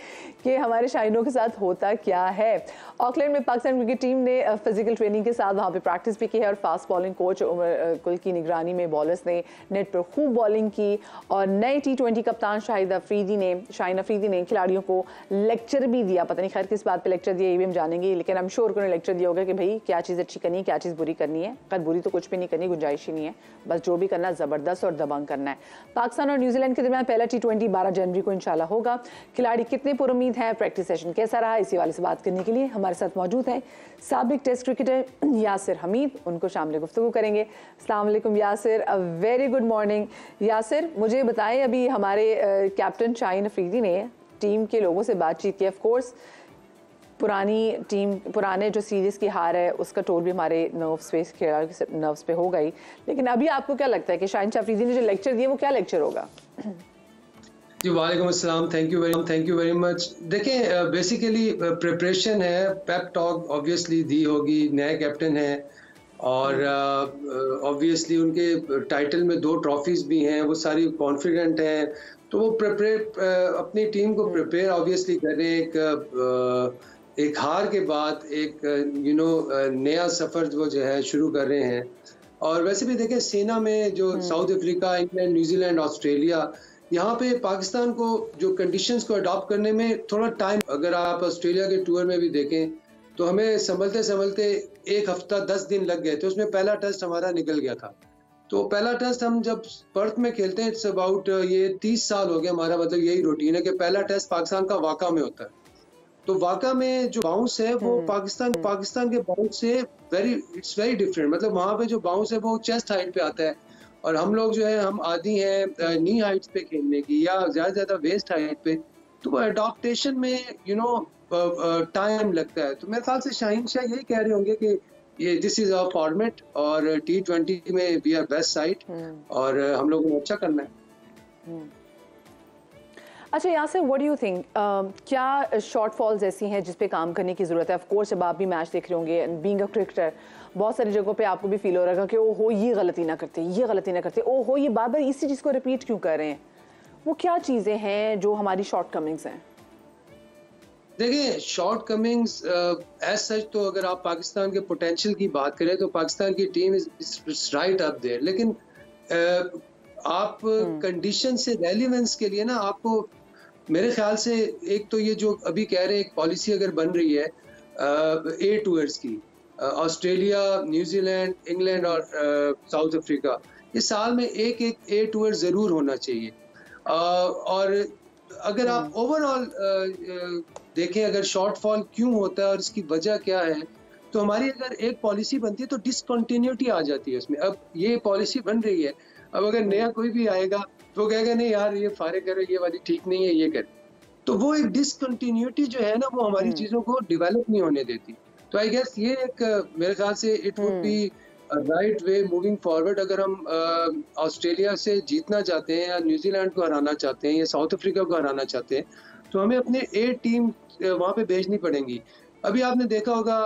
कि हमारे शाहीनों के साथ होता क्या है। ऑकलैंड में पाकिस्तान क्रिकेट टीम ने फिजिकल ट्रेनिंग के साथ वहाँ पे प्रैक्टिस भी की है और फास्ट बॉलिंग कोच उमर कुल की निगरानी में बॉलर्स ने नेट पर खूब बॉलिंग की। और नए T20 कप्तान शाहिन अफरीदी ने खिलाड़ियों को लेक्चर भी दिया। पता नहीं खैर किस बात पर लेक्चर दिया ये भी हम जानेंगे, लेकिन आई एम श्योर उन्होंने लेक्चर दिया होगा कि भाई क्या चीज़ अच्छी करनी है, क्या चीज़ बुरी करनी है। खैर बुरी तो कुछ भी नहीं करनी, गुंजाइश ही नहीं है, बस जो भी करना ज़बरदस्त और दबंग करना है। पाकिस्तान और न्यूजीलैंड के दरमियान पहला T20 12 जनवरी को इंशाल्लाह होगा। खिलाड़ी कितने पुरुमीद हैं, प्रैक्टिस सेशन कैसा रहा, इसी वाले से बात करने के लिए हमारे साथ मौजूद हैं साबिक टेस्ट क्रिकेटर यासिर हमीद। उनको शामिल गुफ्तगू करेंगे। अस्सलाम वालेकुम Yasir, a very good morning. Yasir, मुझे बताएं, अभी हमारे कैप्टन शाहीन अफरीदी ने टीम के लोगों से बातचीत की। ऑफ कोर्स पुराने जो सीरीज़ की हार है उसका टोल भी हमारे नर्व्स पे हो गई, लेकिन अभी आपको क्या लगता है कि शाहीन अफरीदी ने जो लेक्चर दिया वो क्या लेक्चर होगा? जी वालेकुम अस्सलाम, थैंक यू वेरी मच। देखें, बेसिकली प्रिपरेशन है, पेप टॉक ऑब्वियसली दी होगी, नए कैप्टन है और ऑब्वियसली उनके टाइटल में 2 ट्रॉफीज भी हैं, वो सारी कॉन्फिडेंट हैं, तो वो अपनी टीम को प्रिपेयर ऑब्वियसली कर रहे हैं। एक हार के बाद एक नया सफ़र वो जो है शुरू कर रहे हैं। और वैसे भी देखें, सेना में जो south Africa, England, New Zealand, Australia, यहाँ पे पाकिस्तान को जो कंडीशंस को अडॉप्ट करने में थोड़ा टाइम, अगर आप ऑस्ट्रेलिया के टूर में भी देखें तो हमें संभलते 1 हफ्ता 10 दिन लग गए थे। उसमें पहला टेस्ट हमारा निकल गया था। तो पहला टेस्ट हम जब पर्थ में खेलते हैं, इट्स अबाउट ये 30 साल हो गया हमारा, मतलब यही रूटीन है कि पहला टेस्ट पाकिस्तान का वाक़ा में होता है। तो वाक़ा में जो बाउंस है वो पाकिस्तान के बाउंस से इट्स वेरी डिफरेंट। मतलब वहाँ पे जो बाउंस है वो चेस्ट हाइट पे आता है और हम लोग जो है हम आदी हैं नी हाइट्स पे खेलने की या ज़्यादा वेस्ट हाइट पे, तो अडॉप्टेशन में टाइम लगता है। तो मेरे ख्याल से शाहीन शाह यही कह रहे होंगे कि ये दिस इज आवर फॉर्मेट और T20 में वी आर बेस्ट साइड और हम लोगों को अच्छा करना है। अच्छा Yasir, what do you think, क्या शॉर्टफॉल्स ऐसी हैं जिस पे काम करने की ज़रूरत है? ऑफ कोर्स जब आप भी मैच देख रहे होंगे, बीइंग अ क्रिकेटर, बहुत सारी जगहों पे आपको भी फील हो रहा है कि ओ हो ये गलती ना करते, ये गलती ना करते, ओ हो ये बार बार इसी चीज़ को रिपीट क्यों कर रहे हैं? वो क्या चीज़ें हैं जो हमारी शॉर्ट कमिंग्स हैं? देखिए, शॉर्ट कमिंग्स एज सच तो अगर आप पाकिस्तान के पोटेंशियल की बात करें तो पाकिस्तान की team is right up there, लेकिन आप कंडीशन से रेलिवेंस के लिए ना आपको मेरे ख्याल से एक तो ये जो अभी कह रहे हैं एक पॉलिसी अगर बन रही है ए टूर्स की, ऑस्ट्रेलिया, न्यूजीलैंड, इंग्लैंड और साउथ अफ्रीका, ये साल में एक एक ए टूर जरूर होना चाहिए। और अगर आप ओवरऑल देखें अगर शॉर्टफॉल क्यों होता है और इसकी वजह क्या है, तो हमारी अगर एक पॉलिसी बनती है तो डिसकंटिन्यूटी आ जाती है उसमें। अब ये पॉलिसी बन रही है, अब अगर नया कोई भी आएगा तो कहेगा नहीं यार ये फारे करो, ये वाली ठीक नहीं है, ये कर, तो वो एक डिसकंटिन्यूटी जो है ना वो हमारी चीजों को डेवलप नहीं होने देती। तो आई गेस ये एक मेरे ख्याल से it would be right way moving forward. अगर हम ऑस्ट्रेलिया से जीतना चाहते हैं या न्यूजीलैंड को हराना चाहते हैं या साउथ अफ्रीका को हराना चाहते हैं तो हमें अपने ए टीम वहाँ पे भेजनी पड़ेंगी। अभी आपने देखा होगा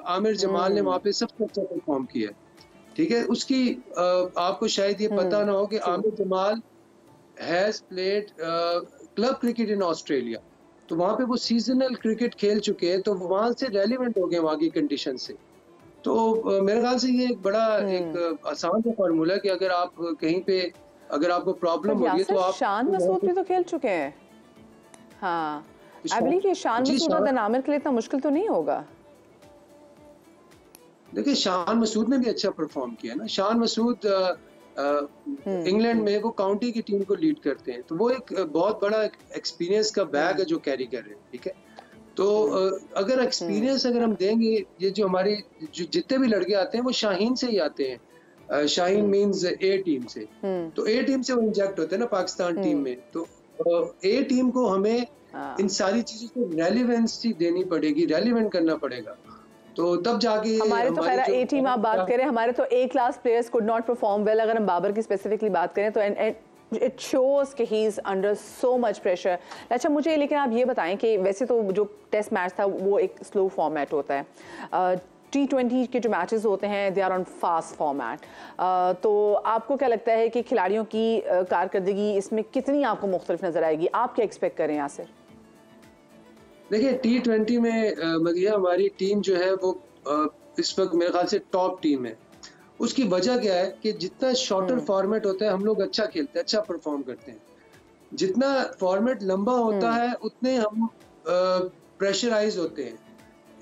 आमिर जमाल ने वहाँ पे सबसे अच्छा परफॉर्म किया, ठीक है। उसकी आपको शायद ये पता ना हो कि Aamir Jamal has played club cricket in Australia, तो वहाँ पे वो सीजनल क्रिकेट खेल चुके हैं, तो वहाँ से रेलिवेंट हो गए वहाँ की कंडीशन से। तो मेरे ख्याल से ये एक बड़ा एक आसान सा फार्मूला कि अगर आप कहीं पे अगर आपको प्रॉब्लम हो रही है तो आप शान मसूद भी तो खेल चुके हैं। हाँ, आई बिलीव कि शान मसूद और आमिर के लिए इतना मुश्किल तो नहीं होगा। देखिए, शान मसूद ने भी अच्छा परफॉर्म किया ना। शान मसूद इंग्लैंड में वो काउंटी की टीम को लीड करते हैं, तो वो एक बहुत बड़ा एक्सपीरियंस का बैग है जो कैरी कर रहे हैं, ठीक है। तो अगर एक्सपीरियंस अगर हम देंगे, ये जो हमारे जितने भी लड़के आते हैं वो शाहीन से ही आते हैं। शाहीन मींस ए टीम से, तो ए टीम से वो इंजेक्ट होते हैं ना पाकिस्तान टीम में। तो ए टीम को हमें इन सारी चीजों को रेलिवेंसी देनी पड़ेगी, रेलिवेंट करना पड़ेगा, तो तब जाके हमारे तो खैर ए टीम आप बात करें, हमारे तो A class players could not perform well. अगर हम बाबर की स्पेसिफिकली बात करें तो इट शोज कि he is under so much pressure. अच्छा मुझे लेकिन आप ये बताएं कि वैसे तो जो टेस्ट मैच था वो एक स्लो फॉर्मेट होता है, T20 के जो मैचेस होते हैं they are on fast format, तो आपको क्या लगता है कि खिलाड़ियों की कारकर्दगी इसमें कितनी आपको मुख्तलिफ नजर आएगी? आप क्या एक्सपेक्ट करें यासिर? देखिए, T20 में मदिया हमारी टीम जो है वो इस वक्त मेरे ख्याल से टॉप टीम है। उसकी वजह क्या है कि जितना शॉर्टर फॉर्मेट होता है हम लोग अच्छा खेलते हैं, अच्छा परफॉर्म करते हैं। जितना फॉर्मेट लंबा होता है उतने हम प्रेशराइज होते हैं,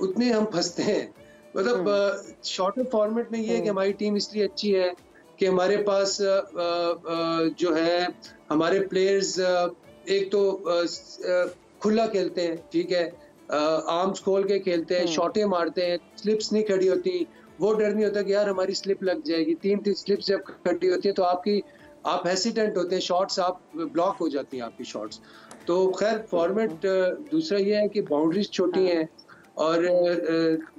उतने हम फंसते हैं। मतलब शॉर्टर फॉर्मेट में ये है कि हमारी टीम इसलिए अच्छी है कि हमारे पास जो है हमारे प्लेयर्स एक तो खुला खेलते हैं, ठीक है, आर्म्स खोल के खेलते हैं, शॉटें मारते हैं, स्लिप्स नहीं खड़ी होती, वो डर नहीं होता कि यार हमारी स्लिप लग जाएगी। तीन स्लिप्स जब खड़ी होती है तो आप हेसिटेंट होते हैं, शॉट्स आप ब्लॉक हो जाती हैं आपकी शॉट्स। तो खैर फॉर्मेट दूसरा ये है कि बाउंड्रीज छोटी हैं और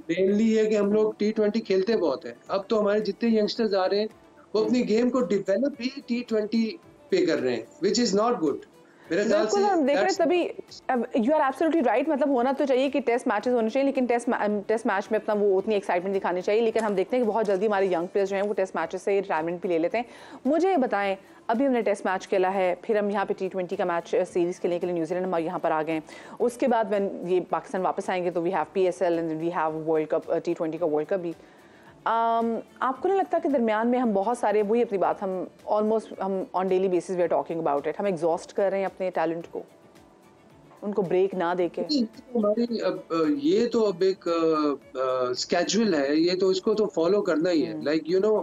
मेनली ये है कि हम लोग T20 खेलते बहुत है। अब तो हमारे जितने यंगस्टर्स आ रहे हैं वो अपनी गेम को डेवलप भी T20 पे कर रहे हैं, विच इज नॉट गुड। बिल्कुल हम देख रहे हैं तभी यू आर एब्सोल्युटली राइट। मतलब होना तो चाहिए कि टेस्ट मैचेस होने चाहिए, लेकिन टेस्ट मैच में अपना वो उतनी एक्साइटमेंट दिखानी चाहिए। लेकिन हम देखते हैं कि बहुत जल्दी हमारे यंग प्लेयर्स जो हैं वो टेस्ट मैचेस से रिटायरमेंट भी ले लेते हैं। मुझे ये बताएं, अभी हमने टेस्ट मैच खेला है, फिर हम यहाँ पे T20 का मैच सीरीज खेलने के लिए न्यूजीलैंड हम यहाँ पर आ गए। उसके बाद व्हेन ये पाकिस्तान वापस आएंगे तो we have PSL and we have world cup, T20 का वर्ल्ड कप भी। आपको नहीं लगता कि दरमियान में हम बहुत सारे, वही अपनी बात, हम ऑलमोस्ट हम on daily basis we are talking about it, हम एग्जॉस्ट कर रहे हैं अपने टैलेंट को, उनको ब्रेक ना देके? हमारी ये तो अब एक स्केड्यूल है, ये तो इसको तो फॉलो करना ही है। लाइक यू नो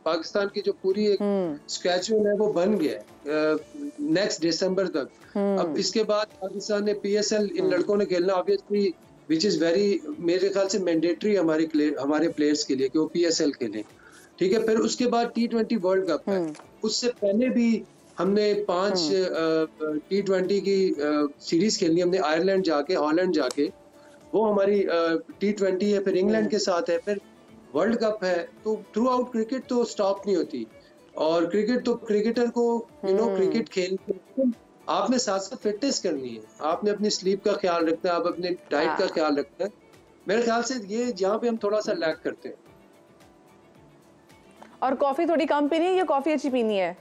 पाकिस्तान की जो पूरी एक स्केड्यूल है वो बन गया है नेक्स्ट दिसंबर तक। अब इसके बाद पाकिस्तान ने PSL इन लड़कों ने खेलना ऑब्वियसली, विच इज वेरी, मेरे ख्याल से मैंडेटरी हमारे प्लेयर्स के लिए कि वो PSL खेलें, ठीक है। फिर उसके बाद T20 वर्ल्ड कप है, उससे पहले भी हमने 5 T20 की सीरीज खेलनी, हमने आयरलैंड जाके, हॉलैंड जाके, वो हमारी T20 है, फिर इंग्लैंड के साथ है, फिर वर्ल्ड कप है, तो थ्रू आउट क्रिकेट तो स्टॉप नहीं होती। और क्रिकेट तो क्रिकेटर को क्रिकेट खेल आपने साथ साथ फिटनेस करनी है, आपने अपनी स्लीप का ख्याल रखना है, आप अपने डाइट का ख्याल रखना है। मेरे ख्याल से ये जहाँ पे हम थोड़ा सा लैक करते हैं। और कॉफी थोड़ी कम पीनी है या कॉफी अच्छी पीनी है?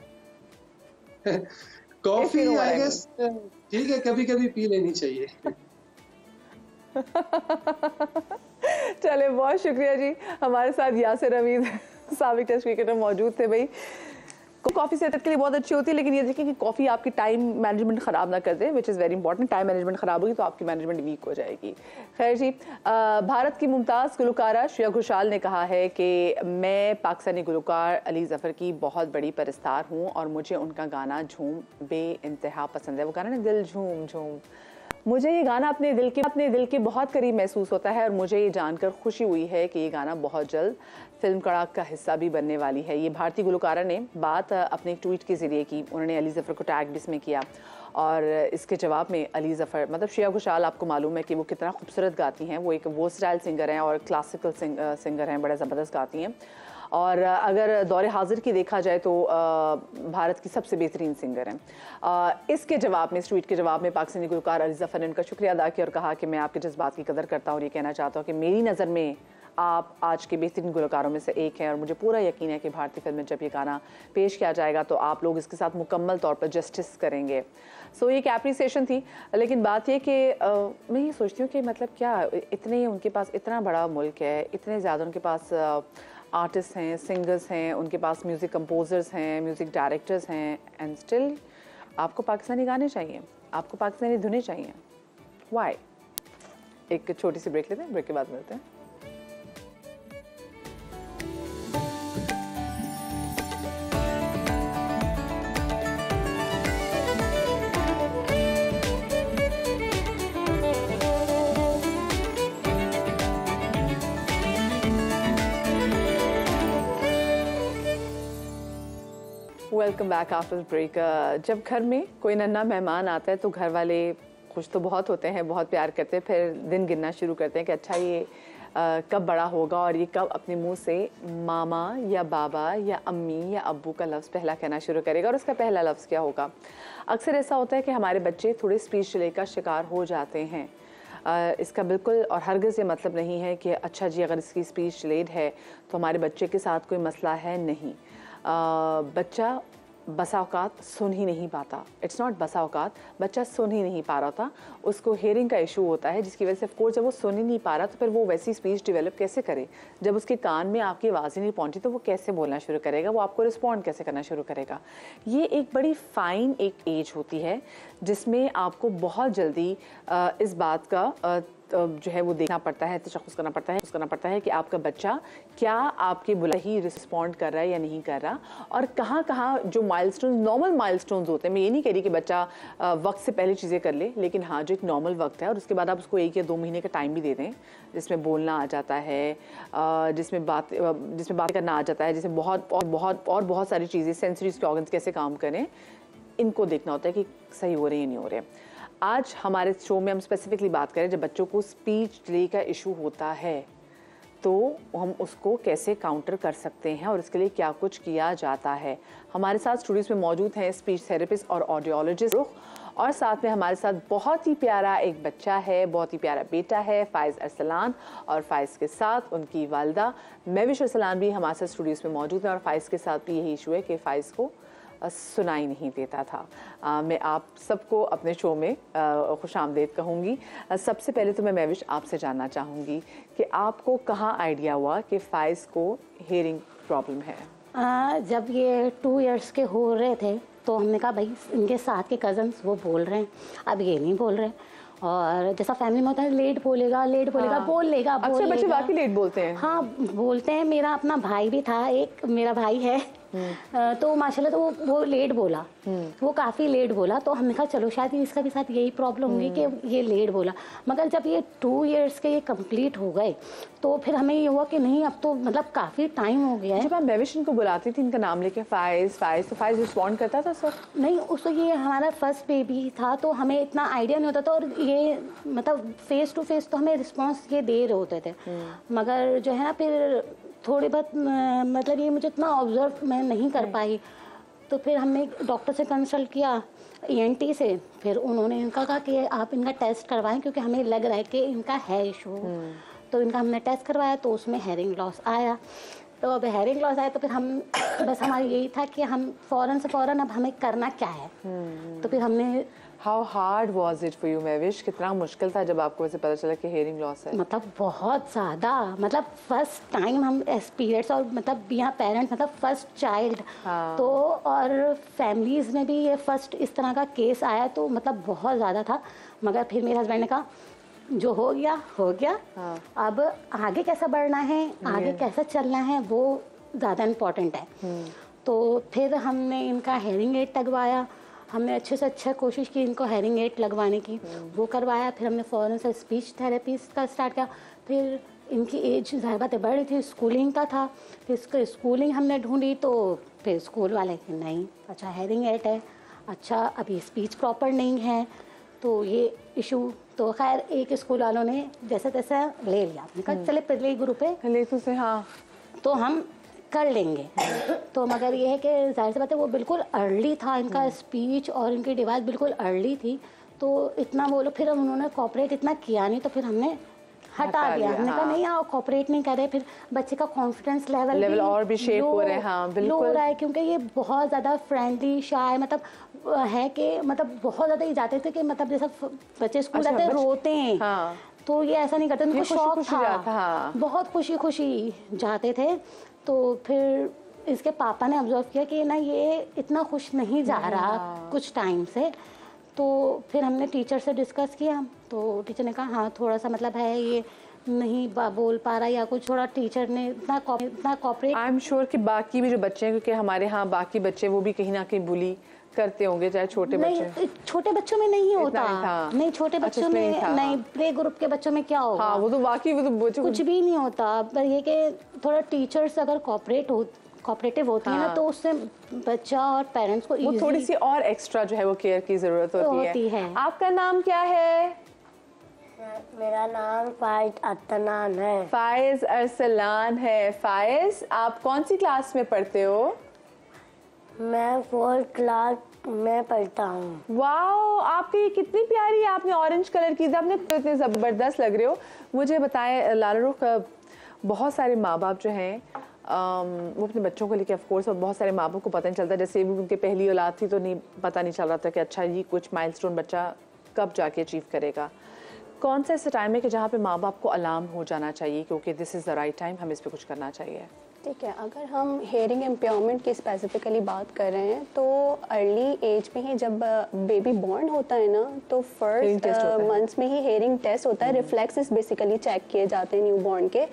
कॉफी आई गेस ठीक है, कभी कभी पी लेनी चाहिए। चले, बहुत शुक्रिया जी। हमारे साथ यासिर हमीद साबिक टेस्ट क्रिकेटर मौजूद थे। भाई कॉफ़ी सेहत के लिए बहुत अच्छी होती है, लेकिन ये देखिए कि कॉफ़ी आपकी टाइम मैनेजमेंट ख़राब ना कर दे, which is very important. Time management ख़राब होगी तो आपकी मैनेजमेंट वीक हो जाएगी। खैर जी, भारत की मुमताज़ गुलकारा श्रेया घोषाल ने कहा है कि मैं पाकिस्तानी गुलकार अली ज़फ़र की बहुत बड़ी परस्तार हूँ और मुझे उनका गाना झूम बेइंतहा पसंद है। वो गाना ना, दिल झूम झूम, मुझे ये गाना अपने दिल के बहुत करीब महसूस होता है और मुझे ये जानकर खुशी हुई है कि ये गाना बहुत जल्द फिल्म कड़ाक का हिस्सा भी बनने वाली है। ये भारतीय गुलकारा ने बात अपने एक ट्वीट के ज़रिए की। उन्होंने अली ज़फ़र को टैग भी इसमें किया और इसके जवाब में अली ज़फ़र, मतलब श्रेया घोषाल, आपको मालूम है कि वो कितना खूबसूरत गाती हैं। वो एक वर्सटाइल सिंगर हैं और क्लासिकल सिंगर हैं, बड़ा ज़बरदस्त गाती हैं। और अगर दौरे हाजिर की देखा जाए तो भारत की सबसे बेहतरीन सिंगर हैं। इसके जवाब में, इस ट्वीट के जवाब में पाकिस्तानी गुलकार अली ज़फ़र ने उनका शुक्रिया अदा किया और कहा कि मैं आपके जज्बात की कदर करता हूँ और ये कहना चाहता हूँ कि मेरी नज़र में आप आज के बेहतरीन गुलकारों में से एक हैं और मुझे पूरा यकीन है कि भारतीय फिल्म में जब ये गाना पेश किया जाएगा तो आप लोग इसके साथ मुकम्मल तौर पर जस्टिस करेंगे। सो ये एक एप्रिसिएशन थी। लेकिन बात ये कि मैं ये सोचती हूँ कि मतलब क्या इतने उनके पास इतना बड़ा मुल्क है, इतने ज़्यादा उनके पास आर्टिस्ट हैं, सिंगर्स हैं, उनके पास म्यूज़िक कंपोजर्स हैं, म्यूज़िक डायरेक्टर्स हैं, एंड स्टिल आपको पाकिस्तानी गाने चाहिए, आपको पाकिस्तानी धुनें चाहिए। वाई? एक छोटी सी ब्रेक लेते हैं, ब्रेक के बाद मिलते हैं। Welcome back after break. जब घर में कोई नन्हा मेहमान आता है तो घर वाले खुश तो बहुत होते हैं, बहुत प्यार करते हैं, फिर दिन गिनना शुरू करते हैं कि अच्छा ये कब बड़ा होगा और ये कब अपने मुंह से मामा या बाबा या अम्मी या अब्बू का लफ्ज़ पहला कहना शुरू करेगा और उसका पहला लफ्ज़ क्या होगा। अक्सर ऐसा होता है कि हमारे बच्चे थोड़े स्पीच डिले का शिकार हो जाते हैं। इसका बिल्कुल और हरगिज़ ये मतलब नहीं है कि अच्छा जी अगर इसकी स्पीच डिलेड है तो हमारे बच्चे के साथ कोई मसला है, नहीं। बच्चा बसा औकात सुन ही नहीं पाता। इट्स नॉट बसा औकात, बच्चा सुन ही नहीं पा रहा था, उसको हेयरिंग का इशू होता है, जिसकी वजह से ऑफकोर्स जब वो सुन ही नहीं पा रहा तो फिर वो वैसी स्पीच डेवलप कैसे करे। जब उसके कान में आपकी आवाज़ ही नहीं पहुंची तो वो कैसे बोलना शुरू करेगा, वो आपको रिस्पॉन्ड कैसे करना शुरू करेगा। ये एक बड़ी फ़ाइन एक एज होती है जिसमें आपको बहुत जल्दी इस बात का जो है वो देखना पड़ता है, तशख़्ख़ुस करना पड़ता है कि आपका बच्चा क्या आपकी बुलाई ही रिस्पॉन्ड कर रहा है या नहीं कर रहा, और कहाँ कहाँ जो माइलस्टोन, नॉर्मल माइलस्टोन्स होते हैं। मैं ये नहीं कह रही कि बच्चा वक्त से पहले चीज़ें कर ले, लेकिन हाँ जो एक नॉर्मल वक्त है और उसके बाद आप उसको 1 या 2 महीने का टाइम भी दे दें जिसमें बोलना आ जाता है, जिसमें बात करना आ जाता है, जिसमें बहुत सारी चीज़ें, सेंसरीज के ऑर्गन्स कैसे काम करें, इनको देखना होता है कि सही हो रहे हैं या नहीं हो रहे। आज हमारे शो में हम स्पेसिफिकली बात करें जब बच्चों को स्पीच डिले का इशू होता है तो हम उसको कैसे काउंटर कर सकते हैं और इसके लिए क्या कुछ किया जाता है। हमारे साथ स्टूडियोज़ में मौजूद हैं स्पीच थेरेपिस्ट और ऑडियोलॉजिस्ट और साथ में हमारे साथ बहुत ही प्यारा एक बच्चा है, बहुत ही प्यारा बेटा है, फ़ाइज़ अरसलान, और फ़ाइज़ के साथ उनकी वालिदा महविश अरसलान भी हमारे साथ स्टूडियोज़ में मौजूद हैं। और फ़ाइज़ के साथ भी यही इशू है कि फ़ाइज़ को सुनाई नहीं देता था। मैं आप सबको अपने शो में खुशामदीद कहूँगी। सबसे पहले तो मैं महविश आपसे जानना चाहूँगी कि आपको कहाँ आइडिया हुआ कि फ़ाइज़ को हेयरिंग प्रॉब्लम है? जब ये 2 इयर्स के हो रहे थे तो हमने कहा भाई इनके साथ के कज़न्स वो बोल रहे हैं, अब ये नहीं बोल रहे। और जैसा फैमिली में होता है लेट बोलेगा हाँ। बोल लेगा। अच्छा, बच्चे वाकई लेट बोलते हैं? हाँ बोलते हैं। मेरा अपना भाई भी था, एक मेरा भाई है तो माशाल्लाह तो वो लेट बोला, वो काफ़ी लेट बोला। तो हमने कहा चलो शायद इसका भी साथ यही प्रॉब्लम होगी कि ये लेट बोला। मगर जब ये 2 इयर्स के ये कंप्लीट हो गए तो फिर हमें ये हुआ कि नहीं अब तो मतलब काफ़ी टाइम हो गया है। जब आप महविश को बुलाती थी इनका नाम लेके फ़ाइज़ तो फ़ाइज़ रिस्पॉन्ड करता था सर? नहीं, उसको ये हमारा फर्स्ट बेबी था तो हमें इतना आइडिया नहीं होता था और ये मतलब फेस टू फेस तो हमें रिस्पॉन्स ये दे रहे होते थे। मगर जो है ना फिर थोड़ी बहुत मतलब ये मुझे इतना ऑब्जर्व मैं नहीं कर पाई। तो फिर हमने डॉक्टर से कंसल्ट किया, ENT से। फिर उन्होंने इनका कहा कि आप इनका टेस्ट करवाएं क्योंकि हमें लग रहा है कि इनका है इशू। तो इनका हमने टेस्ट करवाया तो उसमें हेयरिंग लॉस आया। तो अब हेयरिंग लॉस आया तो फिर हम बस हमारा यही था कि हम फ़ौरन से फ़ौरन अब हमें करना क्या है। तो फिर हमने how hard was it for you Mahvish? कितना मुश्किल था जब आपको वैसे पता चला कि हेयरिंग लॉस है? मतलब बहुत ज़्यादा, मतलब फर्स्ट टाइम हम एक्सपीरियंस, और मतलब यहाँ पेरेंट्स मतलब फर्स्ट चाइल्ड। तो और फैमिलीज़ में भी ये फर्स्ट इस तरह का केस आया तो मतलब बहुत ज़्यादा था। मगर फिर मेरे हस्बैंड ने कहा जो हो गया हो गया। अब आगे कैसा बढ़ना है, आगे कैसा चलना है, वो ज़्यादा इम्पोर्टेंट है। तो फिर हमने इनका हेयरिंग एड लगवाया। हमने अच्छे से अच्छा कोशिश की इनको हेयरिंग एड लगवाने की, वो करवाया। फिर हमने फ़ौरन से स्पीच थेरेपी का स्टार्ट किया। फिर इनकी एज ज़ाहिर बात है बढ़ रही थी, स्कूलिंग का था। फिर इसको स्कूलिंग हमने ढूंढी तो फिर स्कूल वाले कि नहीं, अच्छा हेयरिंग एड है, अच्छा अभी स्पीच प्रॉपर नहीं है, तो ये इशू। तो खैर एक स्कूल वालों ने जैसे तैसे ले लिया। हमने कहा चले पहले ग्रुप है ले तो से, हाँ तो हम कर लेंगे। तो मगर ये है कि जाहिर सी बात है वो बिल्कुल अर्ली था, इनका स्पीच और इनकी डिवाइस बिल्कुल अर्ली थी। तो इतना वो लोग फिर उन्होंने कॉपरेट इतना किया नहीं, तो फिर हमने हटा दिया। हमने कहा नहीं आप कॉपरेट नहीं कर रहे, फिर बच्चे का कॉन्फिडेंस लेवल और भी शेप हो रहे हैं। हाँ बिल्कुल हो रहा है, क्योंकि ये बहुत ज़्यादा फ्रेंडली शाय मतलब है कि मतलब बहुत ज़्यादा ये जाते थे कि मतलब जैसा बच्चे स्कूल जाते हैं रोते हैं। हाँ। तो ये ऐसा नहीं करते, उनको शौक था। हाँ। बहुत खुशी खुशी जाते थे। तो फिर इसके पापा ने ऑब्जर्व किया कि ना ये इतना खुश नहीं जा रहा कुछ टाइम से। तो फिर हमने टीचर से डिस्कस किया तो टीचर ने कहा हाँ थोड़ा सा मतलब है ये नहीं बोल पा रहा या कुछ, थोड़ा टीचर ने इतना कॉपरेट। आई एम श्योर कि बाकी भी जो बच्चे हैं, क्योंकि हमारे यहाँ बाकी बच्चे वो भी कहीं ना कहीं बुली करते होंगे, चाहे छोटे बच्चे। छोटे बच्चों में नहीं होता, नहीं छोटे बच्चों में नहीं, प्ले ग्रुप के बच्चों में क्या होगा। हाँ, वो तो बाकी वो तो कुछ भी नहीं होता। पर ये कि थोड़ा टीचर्स अगर कॉपरेटिव होती है ना तो उससे बच्चा और पेरेंट्स को वो थोड़ी सी और एक्स्ट्रा जो है वो केयर की जरूरत होती है। आपका नाम क्या है? मेरा नाम फाइज अरसलान है। फाइज अरसलान है। फाइज आप कौन सी क्लास में पढ़ते हो? मैं 4th क्लास में पढ़ता हूँ। वाओ, आपकी कितनी प्यारी, आपने ऑरेंज कलर की, आपने इतने ज़बरदस्त लग रहे हो। मुझे बताएं लाला रुख, बहुत सारे माँ बाप जो हैं वो अपने बच्चों को लेकर ऑफकोर्स, और बहुत सारे माँ बाप को पता नहीं चलता, जैसे उनके पहली औलाद थी तो नहीं पता नहीं चल रहा था कि अच्छा ये कुछ माइलस्टोन बच्चा कब जाके अचीव करेगा। कौन सा ऐसा टाइम है कि जहाँ पे माँ बाप को अलार्म हो जाना चाहिए क्योंकि this is the right time, हमें इस पर कुछ करना चाहिए? ठीक है, अगर हम हेयरिंग इम्पेयरमेंट की स्पेसिफिकली बात कर रहे हैं तो अर्ली एज में ही जब बेबी बॉर्न होता है ना तो फर्स्ट मंथ्स में ही हेयरिंग टेस्ट होता है। रिफ्लेक्सेस बेसिकली चेक किए जाते हैं न्यूबॉर्न के।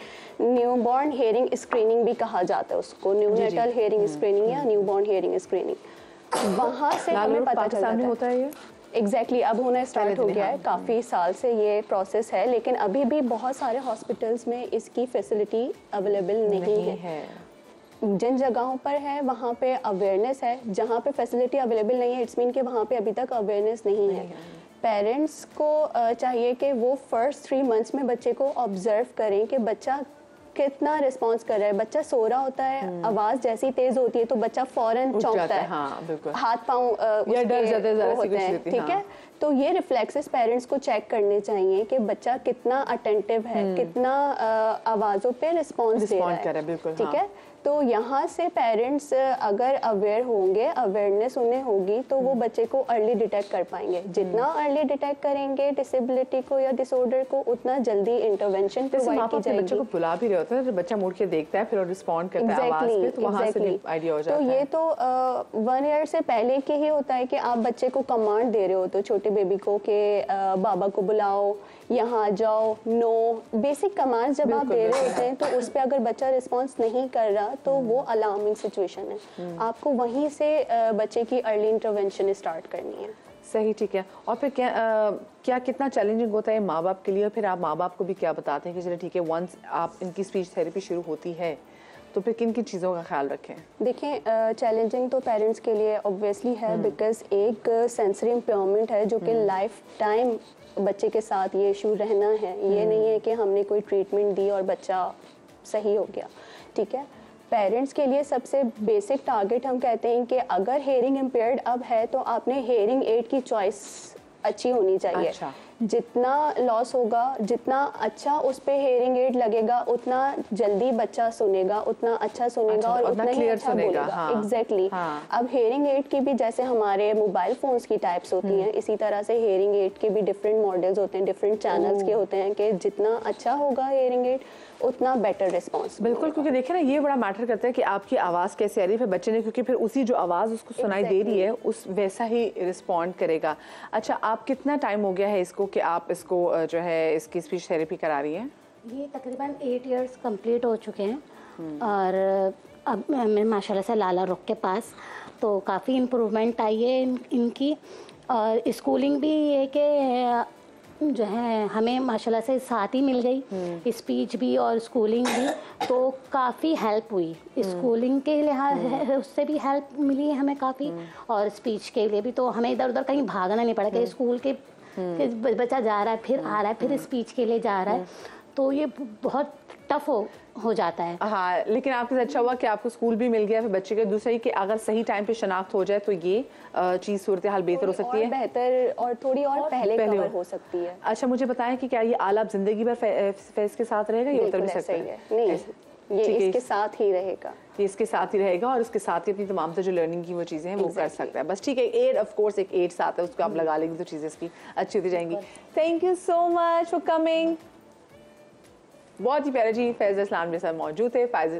न्यूबॉर्न हेयरिंग स्क्रीनिंग भी कहा जाता है उसको, न्यूनेटल हेयरिंग स्क्रीनिंग या न्यूबॉर्न हेयरिंग स्क्रीनिंग। वहाँ से हमें पता चलता है एग्जैक्टली अब होना स्टार्ट हो गया है, काफ़ी साल से ये प्रोसेस है, लेकिन अभी भी बहुत सारे हॉस्पिटल्स में इसकी फैसिलिटी अवेलेबल नहीं है। जिन जगहों पर है वहाँ पे अवेयरनेस है, जहाँ पे फैसिलिटी अवेलेबल नहीं है इट्स मीन कि वहाँ पे अभी तक अवेयरनेस नहीं है। पेरेंट्स को चाहिए कि वो फर्स्ट 3 मंथ्स में बच्चे को ऑब्जर्व करें कि बच्चा कितना रिस्पॉन्स कर रहा है। बच्चा सो रहा होता है, आवाज जैसी तेज होती है तो बच्चा फौरन चौंकता है, हाथ पांव होते हैं, ठीक है। तो ये रिफ्लेक्सेस पेरेंट्स को चेक करने चाहिए कि बच्चा कितना अटेंटिव है, कितना आवाज़ों पे रिस्पॉन्स दे रहा है, ठीक है। तो यहाँ से पेरेंट्स अगर अवेयर होंगे, अवेयरनेस उन्हें होगी तो वो बच्चे को अर्ली डिटेक्ट कर पाएंगे। जितना अर्ली डिटेक्ट करेंगे डिसेबिलिटी को या डिसऑर्डर को, उतना जल्दी इंटरवेंशन प्रोवाइड की जाएगी। बच्चे को बुला भी रहे होते हैं, बच्चा मुड़ के देखता है फिर और रिस्पॉन्ड करता है आवाज पे, तो वहाँ से भी आइडिया हो जाता है। तो ये तो 1 ईयर से पहले के ही होता है कि आप बच्चे को कमांड दे रहे हो तो छोटे बेबी को कि बाबा को बुलाओ, यहाँ जाओ, नो, बेसिक कमांड जब आप दे रहे होते हैं तो उस पर अगर बच्चा रिस्पॉन्स नहीं कर रहा तो वो अलार्मिंग सिचुएशन है। आपको वहीं से बच्चे की अर्ली इंटरवेंशन स्टार्ट करनी है। सही, ठीक है। और फिर क्या कितना चैलेंजिंग होता है माँ बाप के लिए? फिर आप माँ बाप को भी क्या बताते हैं कि चलिए ठीक है, वंस आप इनकी स्पीच थेरेपी शुरू होती है तो फिर किन किन चीज़ों का ख्याल रखें? देखिए, चैलेंजिंग तो पेरेंट्स के लिए ऑब्वियसली है, बिकॉज एक सेंसरी इम्पेयरमेंट है जो कि लाइफ टाइम बच्चे के साथ ये इशू रहना है। ये नहीं है कि हमने कोई ट्रीटमेंट दी और बच्चा सही हो गया, ठीक है। पेरेंट्स के लिए सबसे बेसिक टारगेट हम कहते हैं कि अगर हेयरिंग इम्पेयर्ड अब है तो आपने हेयरिंग एड की चॉइस अच्छी होनी चाहिए। अच्छा। जितना लॉस होगा, जितना अच्छा उस पे हेयरिंग एड लगेगा, उतना जल्दी बच्चा सुनेगा, उतना अच्छा सुनेगा, अच्छा, और उतना ही अच्छा सुनेगा। बोलेगा। हाँ। एग्जैक्टली। हाँ। अब हेयरिंग एड की भी जैसे हमारे मोबाइल फोन्स की टाइप्स होती हैं, इसी तरह से हेयरिंग एड के भी डिफरेंट मॉडल्स होते हैं, डिफरेंट चैनल्स के होते हैं कि जितना अच्छा होगा हेयरिंग एड उतना बेटर रिस्पॉन्स। बिल्कुल, क्योंकि देखिए ना ये बड़ा मैटर करता है कि आपकी आवाज़ कैसे आ रही है, फिर बच्चे ने, क्योंकि फिर उसी जो आवाज़ उसको सुनाई दे रही है उस वैसा ही रिस्पॉन्ड करेगा। अच्छा, आप कितना टाइम हो गया है इसको कि आप इसको जो है इसकी स्पीच थेरेपी करा रही हैं? ये तकरीबन 8 इयर्स कंप्लीट हो चुके हैं और अब मैं माशाल्लाह से लाला रुख के पास तो काफ़ी इम्प्रूवमेंट आई है इनकी। और स्कूलिंग भी ये कि जो है हमें माशाल्लाह से साथ ही मिल गई, स्पीच भी और स्कूलिंग भी, तो काफ़ी हेल्प हुई। स्कूलिंग के लिहाज उससे भी हेल्प मिली है हमें काफ़ी, और स्पीच के लिए भी। तो हमें इधर उधर कहीं भागना नहीं पड़ा कि स्कूल के बच्चा जा रहा है फिर आ रहा है फिर स्पीच के लिए जा रहा है, तो ये बहुत टफ हो जाता है। हाँ, लेकिन आपके साथ अच्छा हुआ कि आपको स्कूल भी मिल गया, फिर बच्चे के दूसरा ही कि अगर सही टाइम पे शनाख्त हो जाए तो ये चीज़ सूरत हाल बेहतर हो सकती है, बेहतर और थोड़ी और पहले कवर हो सकती है। अच्छा, मुझे बताएं कि क्या ये आला आप जिंदगी भर फैज़ के साथ रहेगा या उतर भी सकता है? नहीं, ये इसके साथ ही रहेगा, ये इसके साथ ही रहेगा और उसके साथ ही अपनी तमाम जो लर्निंग की वो चीज़ें हैं वो कर सकता है। बस ठीक है, एड ऑफ कोर्स एक एड साथ है, उसको आप लगा लेंगे तो चीज़ें इसकी अच्छी होती जाएंगी। Thank you so much for coming. बहुत ही प्यारे जी फैज़ इस्लाम मेरे साथ मौजूद थे। फाइज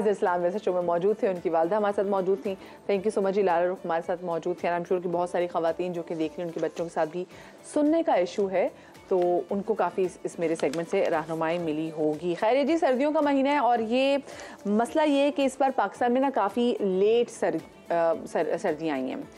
इस्लाम मेरे शो में मौजूद थे, उनकी वालदा हमारे साथ मौजूद थी। थैंक यू सो मच जी। लाला रुख हमारे साथ मौजूद थे। आई एम श्योर कि बहुत सारी ख़वातीन जो कि देख रही हैं उनके बच्चों के साथ भी सुनने का इशू है, तो उनको काफ़ी इस मेरे सेगमेंट से रहनुमाई मिली होगी। खैर जी, सर्दियों का महीना है और ये मसला ये है कि इस बार पाकिस्तान में ना काफ़ी लेट सर्दियाँ आई हैं।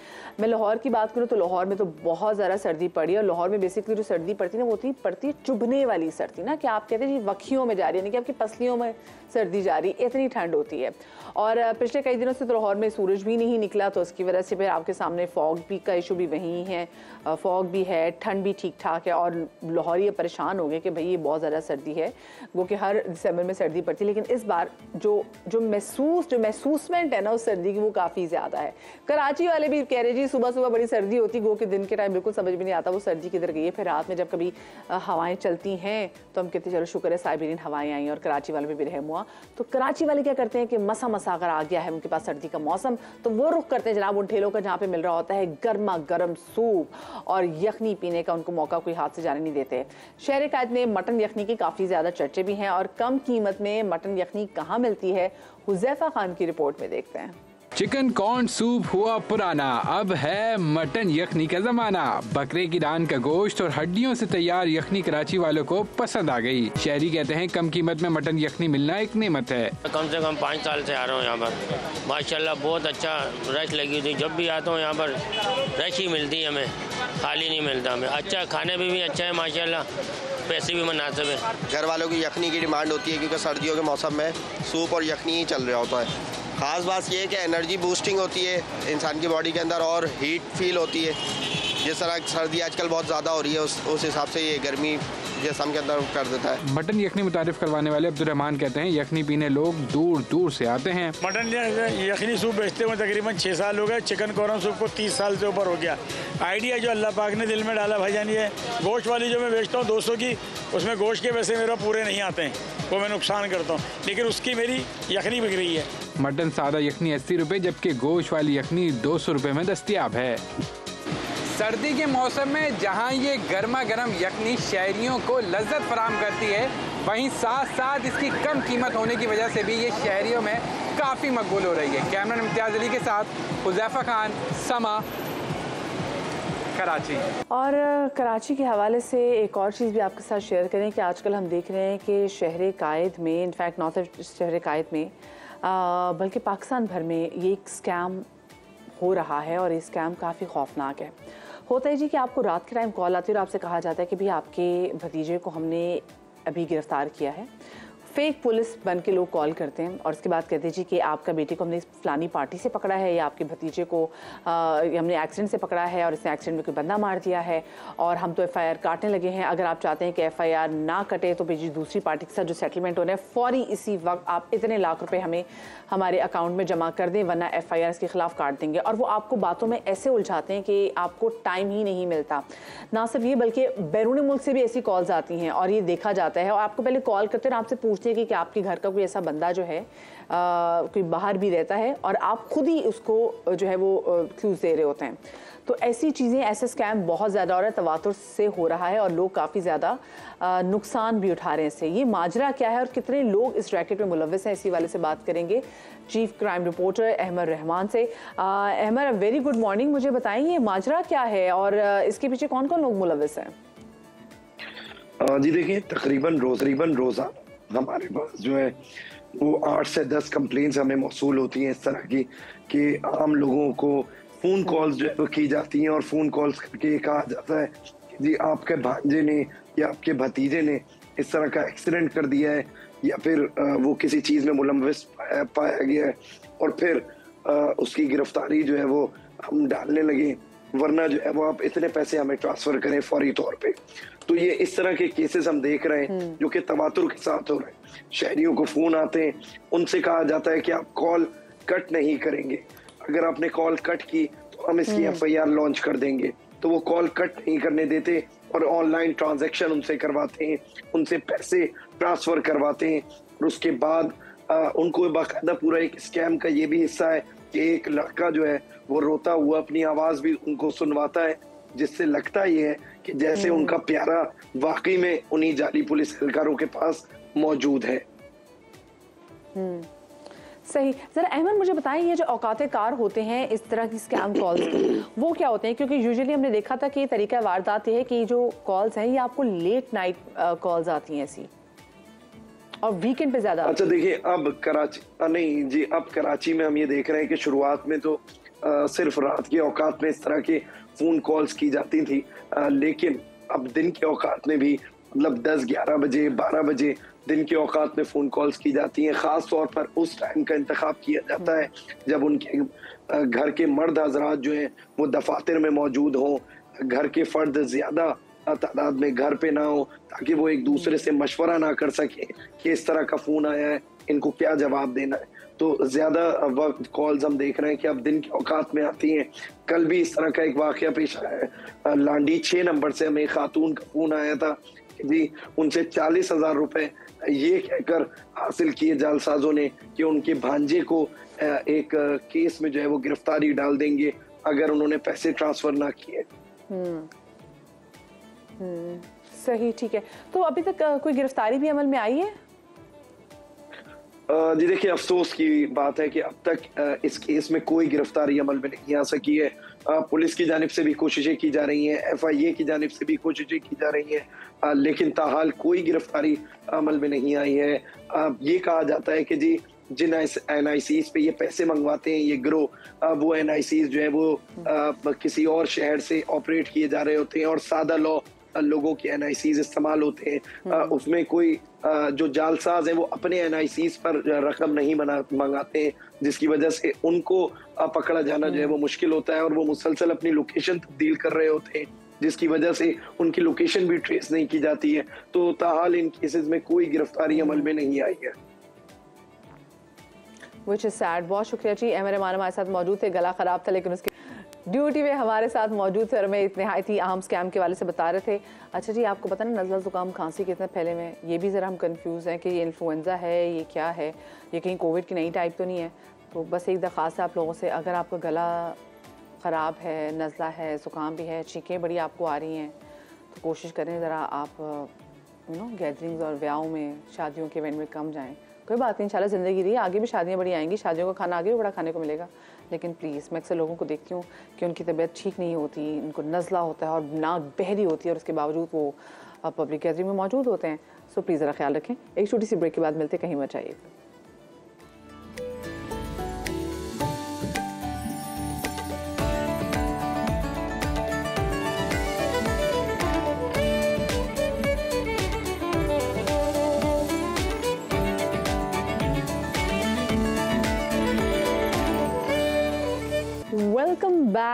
मैं लाहौर की बात करूँ तो लाहौर में तो बहुत ज़्यादा सर्दी पड़ी है, और लाहौर में बेसिकली जो सर्दी पड़ती है ना वो पड़ती है चुभने वाली सर्दी ना, कि आप कहते हैं जी वखियों में जा रही है, यानी कि आपकी पसलियों में सर्दी जा रही है, इतनी ठंड होती है। और पिछले कई दिनों से तो लाहौर में सूरज भी नहीं निकला, तो उसकी वजह से फिर आपके सामने फॉग भी का इशू भी वहीं है, फॉग भी है, ठंड भी ठीक ठाक है, और लाहौरी ये परेशान हो गए कि भाई ये बहुत ज़्यादा सर्दी है, वो कि हर दिसंबर में सर्दी पड़ती है, लेकिन इस बार जो महसूसमेंट है ना उस सर्दी की वो काफ़ी ज़्यादा है। कराची वाले भी कह रहे जी सुबह सुबह बड़ी सर्दी होती, गो कि दिन के टाइम बिल्कुल समझ में नहीं आता वो सर्दी किधर गई है। फिर रात में जब कभी हवाएं चलती हैं तो हम कहते चलो शुक्र है साइबेरियन हवाएं आई और कराची वाले भी रहम हुआ। तो कराची वाले क्या करते हैं कि मसा अगर आ गया है उनके पास सर्दी का मौसम, तो वो रुख करते हैं जनाब उन ठेलों का जहाँ पे मिल रहा होता है गर्मा गर्म सूप और यखनी पीने का, उनको मौका कोई हाथ से जाने नहीं देते। शहर कायद में मटन यखनी के काफ़ी ज़्यादा चर्चे भी हैं, और कम कीमत में मटन यखनी कहाँ मिलती है, हुज़ैफा खान की रिपोर्ट में देखते हैं। चिकन कॉर्न सूप हुआ पुराना, अब है मटन यखनी का जमाना। बकरे की दान का गोश्त और हड्डियों से तैयार यखनी कराची वालों को पसंद आ गई। शहरी कहते हैं कम कीमत में मटन यखनी मिलना एक नेमत है। कम से कम 5 साल से आ रहा हूँ यहाँ पर, माशाल्लाह बहुत अच्छा रश लगी हुई। जब भी आता हूँ यहाँ पर रश ही मिलती है, हमें खाली नहीं मिलता हमें। अच्छा खाने में भी अच्छा है माशाल्लाह, पैसे भी मुनासिब है। घर वालों की यखनी की डिमांड होती है क्योंकि सर्दियों के मौसम में सूप और यखनी ही चल रहा होता है। ख़ास बात ये है कि एनर्जी बूस्टिंग होती है इंसान की बॉडी के अंदर और हीट फील होती है। जिस तरह सर्दी आजकल बहुत ज़्यादा हो रही है उस हिसाब से ये गर्मी जिस्म के अंदर कर देता है। मटन यखनी मुतारिफ करवाने वाले अब्दुर्रहमान कहते हैं यखनी पीने लोग दूर दूर से आते हैं। मटन यखनी सूप बेचते हुए तकरीबन 6 साल हो गए। चिकन कॉर्न सूप को 30 साल से ऊपर हो गया। आइडिया जो अल्लाह पाक ने दिल में डाला भाईजान ये गोश्त वाली जो मैं बेचता हूँ 200 की, उसमें गोश्त के पैसे मेरा पूरे नहीं आते हैं, वो मैं नुकसान करता हूँ, लेकिन उसकी मेरी यखनी बिक रही है। मटन सादा यखनी 80 रुपए, जबकि गोश्त वाली यखनी 200 रुपए में दस्तियाब है। सर्दी के मौसम में जहां ये गर्मा गर्म यखनी शहरियों को लज्जत फराहम करती है, वहीं साथ साथ इसकी कम कीमत होने की वजह से भी ये शहरियों में काफ़ी मकबूल हो रही है। कैमरामैन इम्तियाज़ अली के साथ हुज़ैफा खान, समा, कराची। और कराची के हवाले से एक और चीज़ भी आपके साथ शेयर करें कि आजकल हम देख रहे हैं कि शहर कायद में, इनफैक्ट नॉट शहर कायद में बल्कि पाकिस्तान भर में ये एक स्कैम हो रहा है, और ये स्कैम काफ़ी खौफनाक है। होता है जी कि आपको रात के टाइम कॉल आती है और आपसे कहा जाता है कि भाई आपके भतीजे को हमने अभी गिरफ्तार किया है, फेक पुलिस बन के लोग कॉल करते हैं और उसके बाद कहते हैं जी कि आपका बेटे को हमने फलानी पार्टी से पकड़ा है, या आपके भतीजे को हमने एक्सीडेंट से पकड़ा है और इसने एक्सीडेंट में कोई बंदा मार दिया है और हम तो FIR काटने लगे हैं। अगर आप चाहते हैं कि FIR ना कटे तो जी दूसरी पार्टी के साथ जो सेटलमेंट होना है फौरी इसी वक्त आप इतने लाख रुपए हमें हमारे अकाउंट में जमा कर दें, वरना FIR के खिलाफ काट देंगे। और वो आपको बातों में ऐसे उलझाते हैं कि आपको टाइम ही नहीं मिलता। ना सिर्फ ये बल्कि बैरूनी मुल्क से भी ऐसी कॉल्स आती हैं और ये देखा जाता है और आपको पहले कॉल करते हैं, आपसे पूछते हैं कि आपके घर का कोई ऐसा बंदा जो है कोई बाहर भी रहता है और आप खुद ही उसको जो है वो क्लूज दे रहे होते हैं। तो ऐसी चीज़ें, ऐसे स्कैम बहुत ज़्यादा हो रहा है, तवातुर से हो रहा है और लोग काफ़ी ज़्यादा नुकसान भी उठा रहे हैं इससे। ये माजरा क्या है और कितने लोग इस रैकेट में मुलव्वस हैं, इसी वाले से बात करेंगे chief crime reporter Ahmed Rahman से। Ahmed, very good morning. मुझे बताएं ये माजरा क्या है और इसके पीछे कौन कौन लोग मुलव्वस हैं? जी देखिए, तकरीबन रोज़ा हमारे पास जो है वो 8 से 10 कंप्लेंट्स हमें मौसूल होती हैं इस तरह की कि आम लोगों को फ़ोन कॉल्स जो है वो की जाती हैं और फ़ोन कॉल्स करके कहा जाता है कि जी आपके भांजे ने या आपके भतीजे ने इस तरह का एक्सीडेंट कर दिया है या फिर वो किसी चीज़ में मुलव्वस पाया गया है और फिर उसकी गिरफ्तारी जो है वो हम डालने लगे, वरना जो है वो आप इतने पैसे हमें ट्रांसफर करें फौरी तौर पे। तो ये इस तरह के केसेस हम देख रहे हैं जो कि तवातुर के साथ हो रहे हैं। शहरियों को फोन आते हैं, उनसे कहा जाता है कि आप कॉल कट नहीं करेंगे, अगर आपने कॉल कट की तो हम इसकी FIR लॉन्च कर देंगे। तो वो कॉल कट नहीं करने देते और ऑनलाइन ट्रांजैक्शन उनसे करवाते हैं, उनसे पैसे ट्रांसफर करवाते हैं और उसके बाद उनको बाकायदा पूरा एक स्कैम का ये भी हिस्सा है कि एक लड़का जो है वो रोता हुआ अपनी आवाज भी उनको सुनवाता है, जिससे लगता ये है कि जैसे उनका प्यारा वाकई में उन्हीं जाली पुलिस एहलकारों के पास मौजूद है। सही। जरा अहमद मुझे बताएं, ये जो औकाते कार होते हैं इस तरह की स्कैम कॉल्स वो क्या होते हैं? क्योंकि यूजुअली हमने देखा था कि ये तरीका वारदात ये है कि जो कॉल्स हैं ये आपको लेट नाइट कॉल्स आती हैं ऐसी, और वीकेंड पे ज्यादा। अच्छा देखिए, अब कराची नहीं जी, अब कराची में हम ये देख रहे हैं कि शुरुआत में तो सिर्फ रात के औकात में इस तरह के फोन कॉल्स की जाती थी, लेकिन अब दिन के औकात में भी मतलब 10, 11 बजे, 12 बजे दिन के औकात में फोन कॉल्स की जाती हैं। खास तौर पर उस टाइम का इंतखाब किया जाता है जब उनके घर के मर्द हजरात जो हैं वो दफातर में मौजूद हों, घर के फर्द ज्यादा तादाद में घर पे ना हो, ताकि वो एक दूसरे से मशवरा ना कर सके कि इस तरह का फोन आया है, इनको क्या जवाब देना है। तो ज्यादा वक्त कॉल्स हम देख रहे हैं कि अब दिन के औकात में आती हैं। कल भी इस तरह का एक वाकया पेश आया है, लांडी 6 नंबर से हमें खातून का फोन आया था कि जी उनसे 40,000 रुपए ये कहकर हासिल किए जालसाजों ने कि उनके भांजे को एक केस में जो है वो गिरफ्तारी डाल देंगे अगर उन्होंने पैसे ट्रांसफर ना किए। सही, ठीक है। तो अभी तक कोई गिरफ्तारी भी अमल में आई है? जी देखिए, अफसोस की बात है कि अब तक इस केस में कोई गिरफ्तारी अमल में नहीं आ सकी है। पुलिस की जानिब से भी कोशिशें की जा रही हैं, FIA की जानिब से भी कोशिशें की जा रही हैं, लेकिन ताहाल कोई गिरफ्तारी अमल में नहीं आई है। ये कहा जाता है कि जी जिन NICs पे ये पैसे मंगवाते हैं ये गिरोह, वो NICs जो है वो किसी और शहर से ऑपरेट किए जा रहे होते हैं और सादा लॉ लोगों के NICs इस्तेमाल होते हैं। उसमें कोई जो जालसाज हैं वो अपने NICs पर रकम नहीं मंगाते हैं, जिसकी वजह से उनको पकड़ा जाना जो है वो मुश्किल होता है और वो मुसलसल अपनी लोकेशन तब्दील कर रहे होते हैं, जिसकी वजह से उनकी लोकेशन भी ट्रेस नहीं की जाती है। तो ताहाल इन केसेस में कोई गिरफ्तारी अमल में नहीं आई है। Which is sad। बहुत शुक्रिया जी। अहमद रहमान हमारे साथ मौजूद थे, गला ख़राब था लेकिन उसकी ड्यूटी में हमारे साथ मौजूद थे और हमें इतनी अहम स्कैम के वाले से बता रहे थे। अच्छा जी, आपको पता ना नज़ला ज़ुकाम खांसी कितने फैले में, ये भी ज़रा हम कंफ्यूज हैं कि ये इन्फ्लुएंजा है, ये क्या है, ये कहीं कोविड की नई टाइप तो नहीं है। तो बस एक दरख्वास्त है आप लोगों से, अगर आपका गला ख़राब है, नज़ला है, ज़ुकाम भी है, छींकें बड़ी आपको आ रही हैं, तो कोशिश करें ज़रा आप गैदरिंग्स और ब्याहों में, शादियों के इवेंट में कम जाएँ। कोई बात नहीं, इंशाल्लाह ज़िंदगी रही, आगे भी शादियाँ बड़ी आएंगी, शादियों का खाना आगे भी बड़ा खाने को मिलेगा। लेकिन प्लीज़, मैं अक्सर लोगों को देखती हूँ कि उनकी तबीयत ठीक नहीं होती, उनको नज़ला होता है और नाक बहरी होती है और उसके बावजूद वो पब्लिक गैदरिंग में मौजूद होते हैं। सो प्लीज़ ज़रा ख्याल रखें। एक छोटी सी ब्रेक के बाद मिलते, कहीं मत जाइएगा।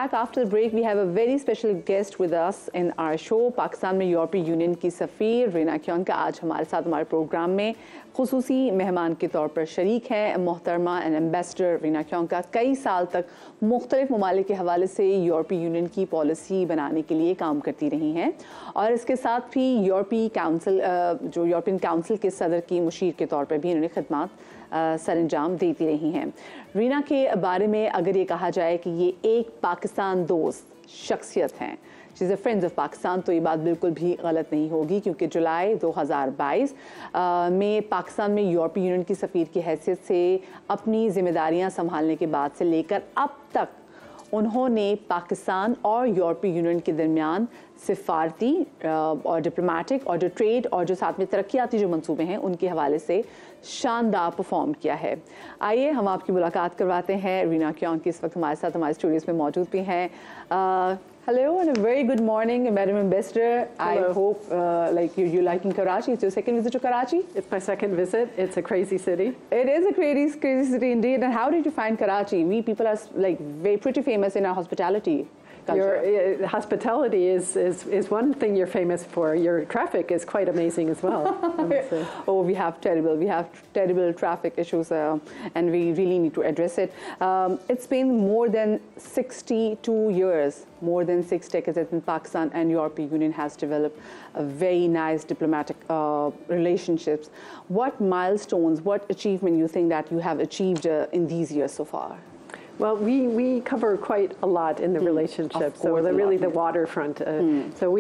back after the break. We have a very special guest with us in our show. Pakistan में यूरोपीय यूनियन की सफ़ीर रीना क्योंका आज हमारे साथ हमारे प्रोग्राम में खुसूसी मेहमान के तौर पर शरीक हैं। मोहतरमा एंड एम्बेसडर रीना क्योंका कई साल तक मुख्तलिफ ममालिक के हवाले से यूरोपीय यूनियन की पॉलिसी बनाने के लिए काम करती रही हैं और इसके साथ भी यूरोपीय काउंसिल जो यूरोपियन काउंसिल के सदर की मुशीर के तौर पर भी इन्होंने खिदमात सरंजाम देती रही हैं। रीना के बारे में अगर ये कहा जाए कि ये एक पाकिस्तान दोस्त शख्सियत हैं, she is a friends of Pakistan, तो ये बात बिल्कुल भी गलत नहीं होगी क्योंकि जुलाई 2022 में पाकिस्तान में यूरोपीय यूनियन की सफ़ीर की हैसियत से अपनी जिम्मेदारियां संभालने के बाद से लेकर अब तक उन्होंने पाकिस्तान और यूरोपीय यूनियन के दरमियान सिफारती और डिप्लोमेटिक और जो ट्रेड और जो साथ में तरक्याती जो मंसूबे हैं उनके हवाले से शानदार परफॉर्म किया है। आइए हम आपकी मुलाकात करवाते हैं रीना क्योंकि इस वक्त हमारे साथ हमारे स्टूडियोज़ में मौजूद भी हैं। Hello and a very good morning, Madam Ambassador. Hello. I hope like you liking Karachi. It's your second visit to Karachi? It's my second visit. It's a crazy city. It is a crazy city indeed. And how did you find Karachi? We people are like pretty famous in our hospitality culture. Your hospitality is one thing you're famous for. Your traffic is quite amazing as well. Oh, we have terrible traffic issues and we really need to address it. It's been more than 62 years, more than 6 decades that Pakistan and European Union has developed a very nice diplomatic relationships. What milestones, what achievement you think that you have achieved in these years so far? Well, we cover quite a lot in the relationship. So really the waterfront. So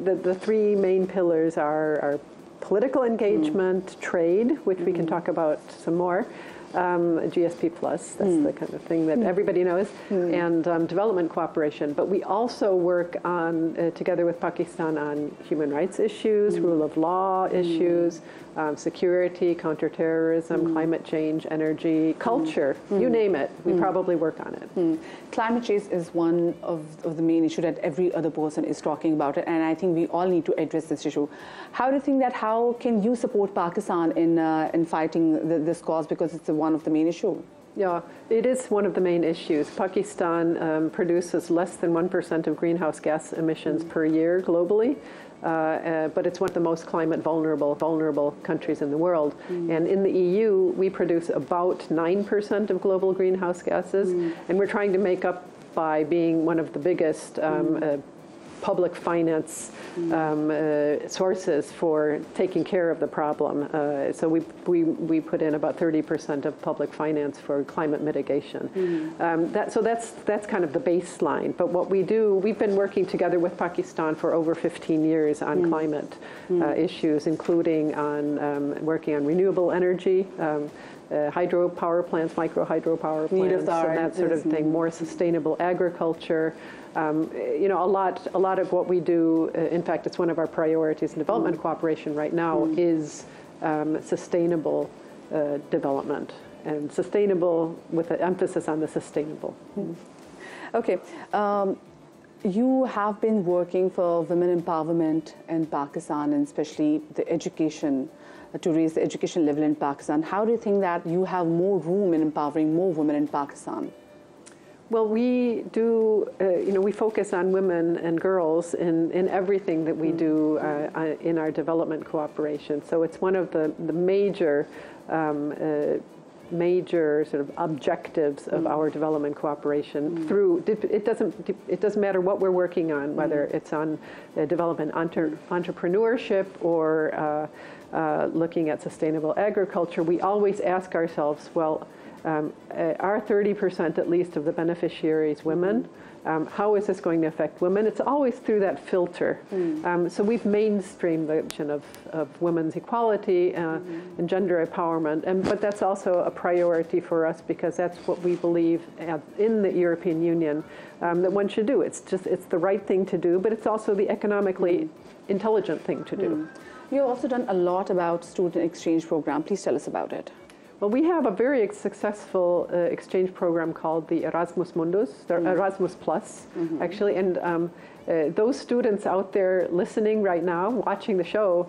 the three main pillars are political engagement, trade, which we can talk about some more, GSP Plus, that's the kind of thing that everybody knows, and development cooperation. But we also work on, together with Pakistan, on human rights issues, rule of law issues, security, counterterrorism, climate change, energy, culture, you name it, we probably work on it. Climate change is one of the main issues that every other person is talking about it, and I think we all need to address this issue. How do you think that, how can you support Pakistan in fighting this cause, because it's one of the main issues? Yeah, it is one of the main issues. Pakistan produces less than 1% of greenhouse gas emissions per year globally. But it's one of the most climate vulnerable countries in the world. And in the EU, we produce about 9% of global greenhouse gases, and we're trying to make up by being one of the biggest public finance sources for taking care of the problem. So we put in about 30% of public finance for climate mitigation. So that's kind of the baseline. But what we do, we've been working together with Pakistan for over 15 years on climate issues, including on working on renewable energy, hydropower plants, micro hydropower plants, and that sort of thing, more sustainable agriculture. You know, a lot of what we do, in fact, it's one of our priorities in development cooperation right now, is sustainable development, and sustainable with an emphasis on the sustainable. Okay. You have been working for women empowerment in Pakistan, and especially the education, to raise the education level in Pakistan. How do you think that you have more room in empowering more women in Pakistan? Well, we do, you know, we focus on women and girls in everything that we do in our development cooperation. So it's one of the major sort of objectives of our development cooperation. Through it doesn't matter what we're working on, whether it's on development entrepreneurship or looking at sustainable agriculture. We always ask ourselves, well, are 30% at least of the beneficiaries women? How is this going to affect women? It's always through that filter. So we've mainstreamed the notion of women's equality and gender empowerment, but that's also a priority for us because that's what we believe in the European Union that one should do. It's the right thing to do, but it's also the economically intelligent thing to do. You've also done a lot about student exchange program. Please tell us about it. Well, we have a very successful exchange program called the Erasmus Mundus, the Erasmus Plus, actually, and those students out there listening right now, watching the show,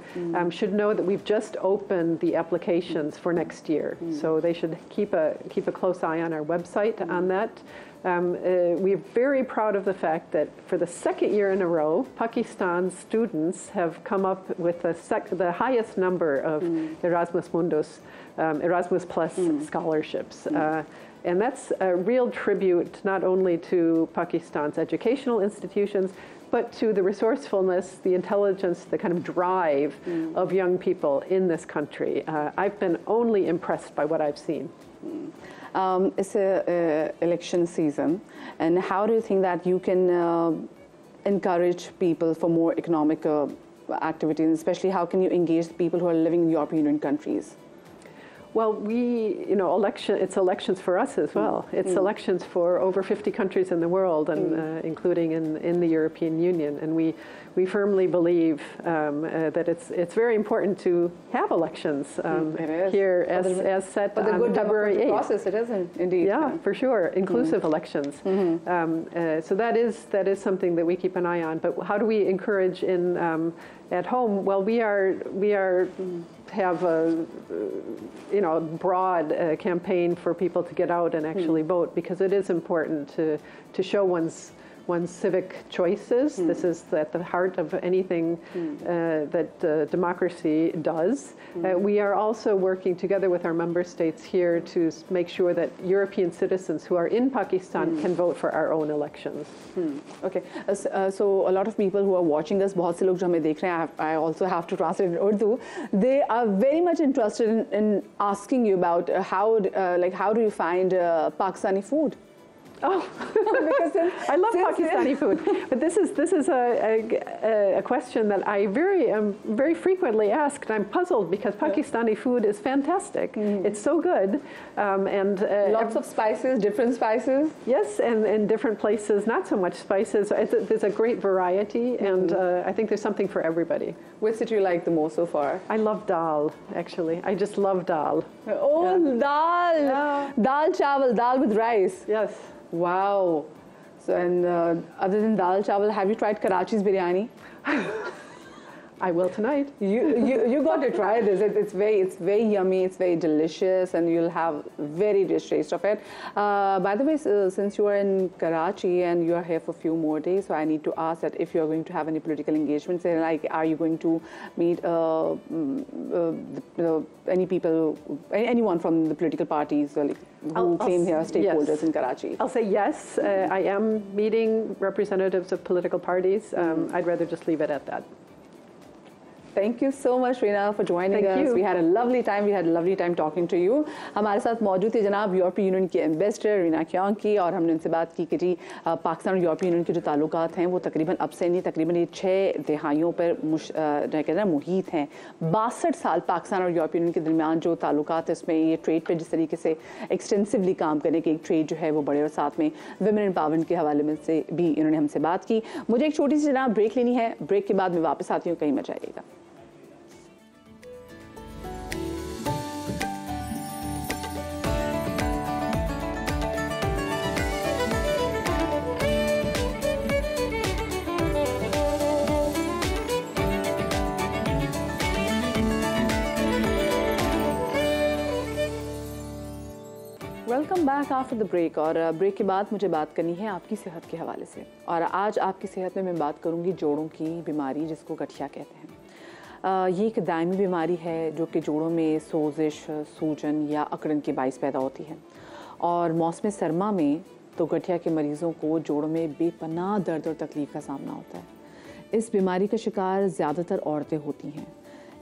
should know that we've just opened the applications for next year. So they should keep a close eye on our website on that. We're very proud of the fact that for the second year in a row, Pakistan's students have come up with the highest number of Erasmus Mundus, Erasmus Plus scholarships. And that's a real tribute not only to Pakistan's educational institutions, but to the resourcefulness, the intelligence, the kind of drive of young people in this country. I've been only impressed by what I've seen. It's an election season, and how do you think that you can encourage people for more economic activity, and especially how can you engage the people who are living in European Union countries? Well, it's elections for us as well. It's elections for over 50 countries in the world, and including in the European Union. And we firmly believe that it's very important to have elections here, as set on February 8th. Process, it isn't, indeed. Yeah, for sure, inclusive elections. So that is something that we keep an eye on. But how do we encourage at home? Well, we have a broad campaign for people to get out and actually vote, because it is important to show one's civic choices. This is at the heart of anything that democracy does. We are also working together with our member states here to make sure that European citizens who are in Pakistan can vote for our own elections. Okay, so a lot of people who are watching us, बहुत से लोग जो हमें देख रहे हैं, I also have to translate in Urdu. They are very much interested in asking you about how do you find Pakistani food? Oh, I love Pakistani food, but this is a question that I very frequently asked. I'm puzzled because Pakistani food is fantastic. It's so good, and lots of spices, different spices. Yes, and in different places, not so much spices. There's a great variety, and I think there's something for everybody. Which did you like the most so far? I love dal. Actually, I just love dal. Oh, yeah. Dal chawal, dal with rice. Yes. Wow. So, and other than dal chawal, have you tried Karachi's biryani? I will tonight. You got to try this. It's very yummy. It's very delicious, and you'll have very rich taste of it. By the way, since you are in Karachi and you are here for a few more days, so I need to ask that if you are going to have any political engagements, like are you going to meet anyone from the political parties who claim here stakeholders in Karachi? I'll say yes. I am meeting representatives of political parties. I'd rather just leave it at that. Thank you so much, Reena, for joining us. We had a lovely time. We had a lovely time talking to you. हमारे साथ मौजूद थे जनाब यूरोपीय union के ambassador Reena क्योंकी, और हमने उनसे बात की कि जी पाकिस्तान और यूरोपीय यूनियन के जो ताल्लुकात हैं वो तकरीबन अब से नहीं, तकरीबन ये 6 दिहाइयों पर मुहित हैं। 62 साल पाकिस्तान और यूरोपीय यूनियन के दरमियान जो ताल्लुकात है, उसमें ये ट्रेड पर जिस तरीके से एक्सटेंसिवली काम करने के एक ट्रेड जो है वो बढ़े, और साथ में वुमेन एम्पावरमेंट के हवाले में से भी इन्होंने हमसे बात की। मुझे एक छोटी सी जनाब ब्रेक लेनी है। ब्रेक के बाद मैं वापस आती हूँ, कहीं मत जाइएगा। Welcome back after the break. और ब्रेक के बाद मुझे बात करनी है आपकी सेहत के हवाले से, और आज आपकी सेहत में मैं बात करूंगी जोड़ों की बीमारी, जिसको गठिया कहते हैं। ये एक दायमी बीमारी है जो कि जोड़ों में सोजिश, सूजन या अकड़न के बाइस पैदा होती है, और मौसम सरमा में तो गठिया के मरीज़ों को जोड़ों में बेपनाह दर्द और तकलीफ़ का सामना होता है। इस बीमारी का शिकार ज़्यादातर औरतें होती हैं।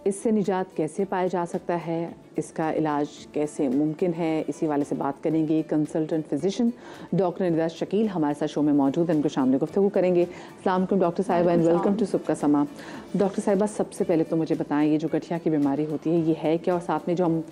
इससे निजात कैसे पाया जा सकता है, इसका इलाज कैसे मुमकिन है, इसी वाले से बात करेंगे। Consultant physician doctor Nida Shakeel हमारे साथ शो में मौजूद हैं, उनको सामने गुफ्तगू करेंगे। अस्सलाम वालेकुम डॉक्टर साहिबा, एंड वेलकम टू सुबह का समा। डॉक्टर साहिबा, सबसे पहले तो मुझे बताएं, ये जो गठिया की बीमारी होती है ये है क्या, और साथ में जो हम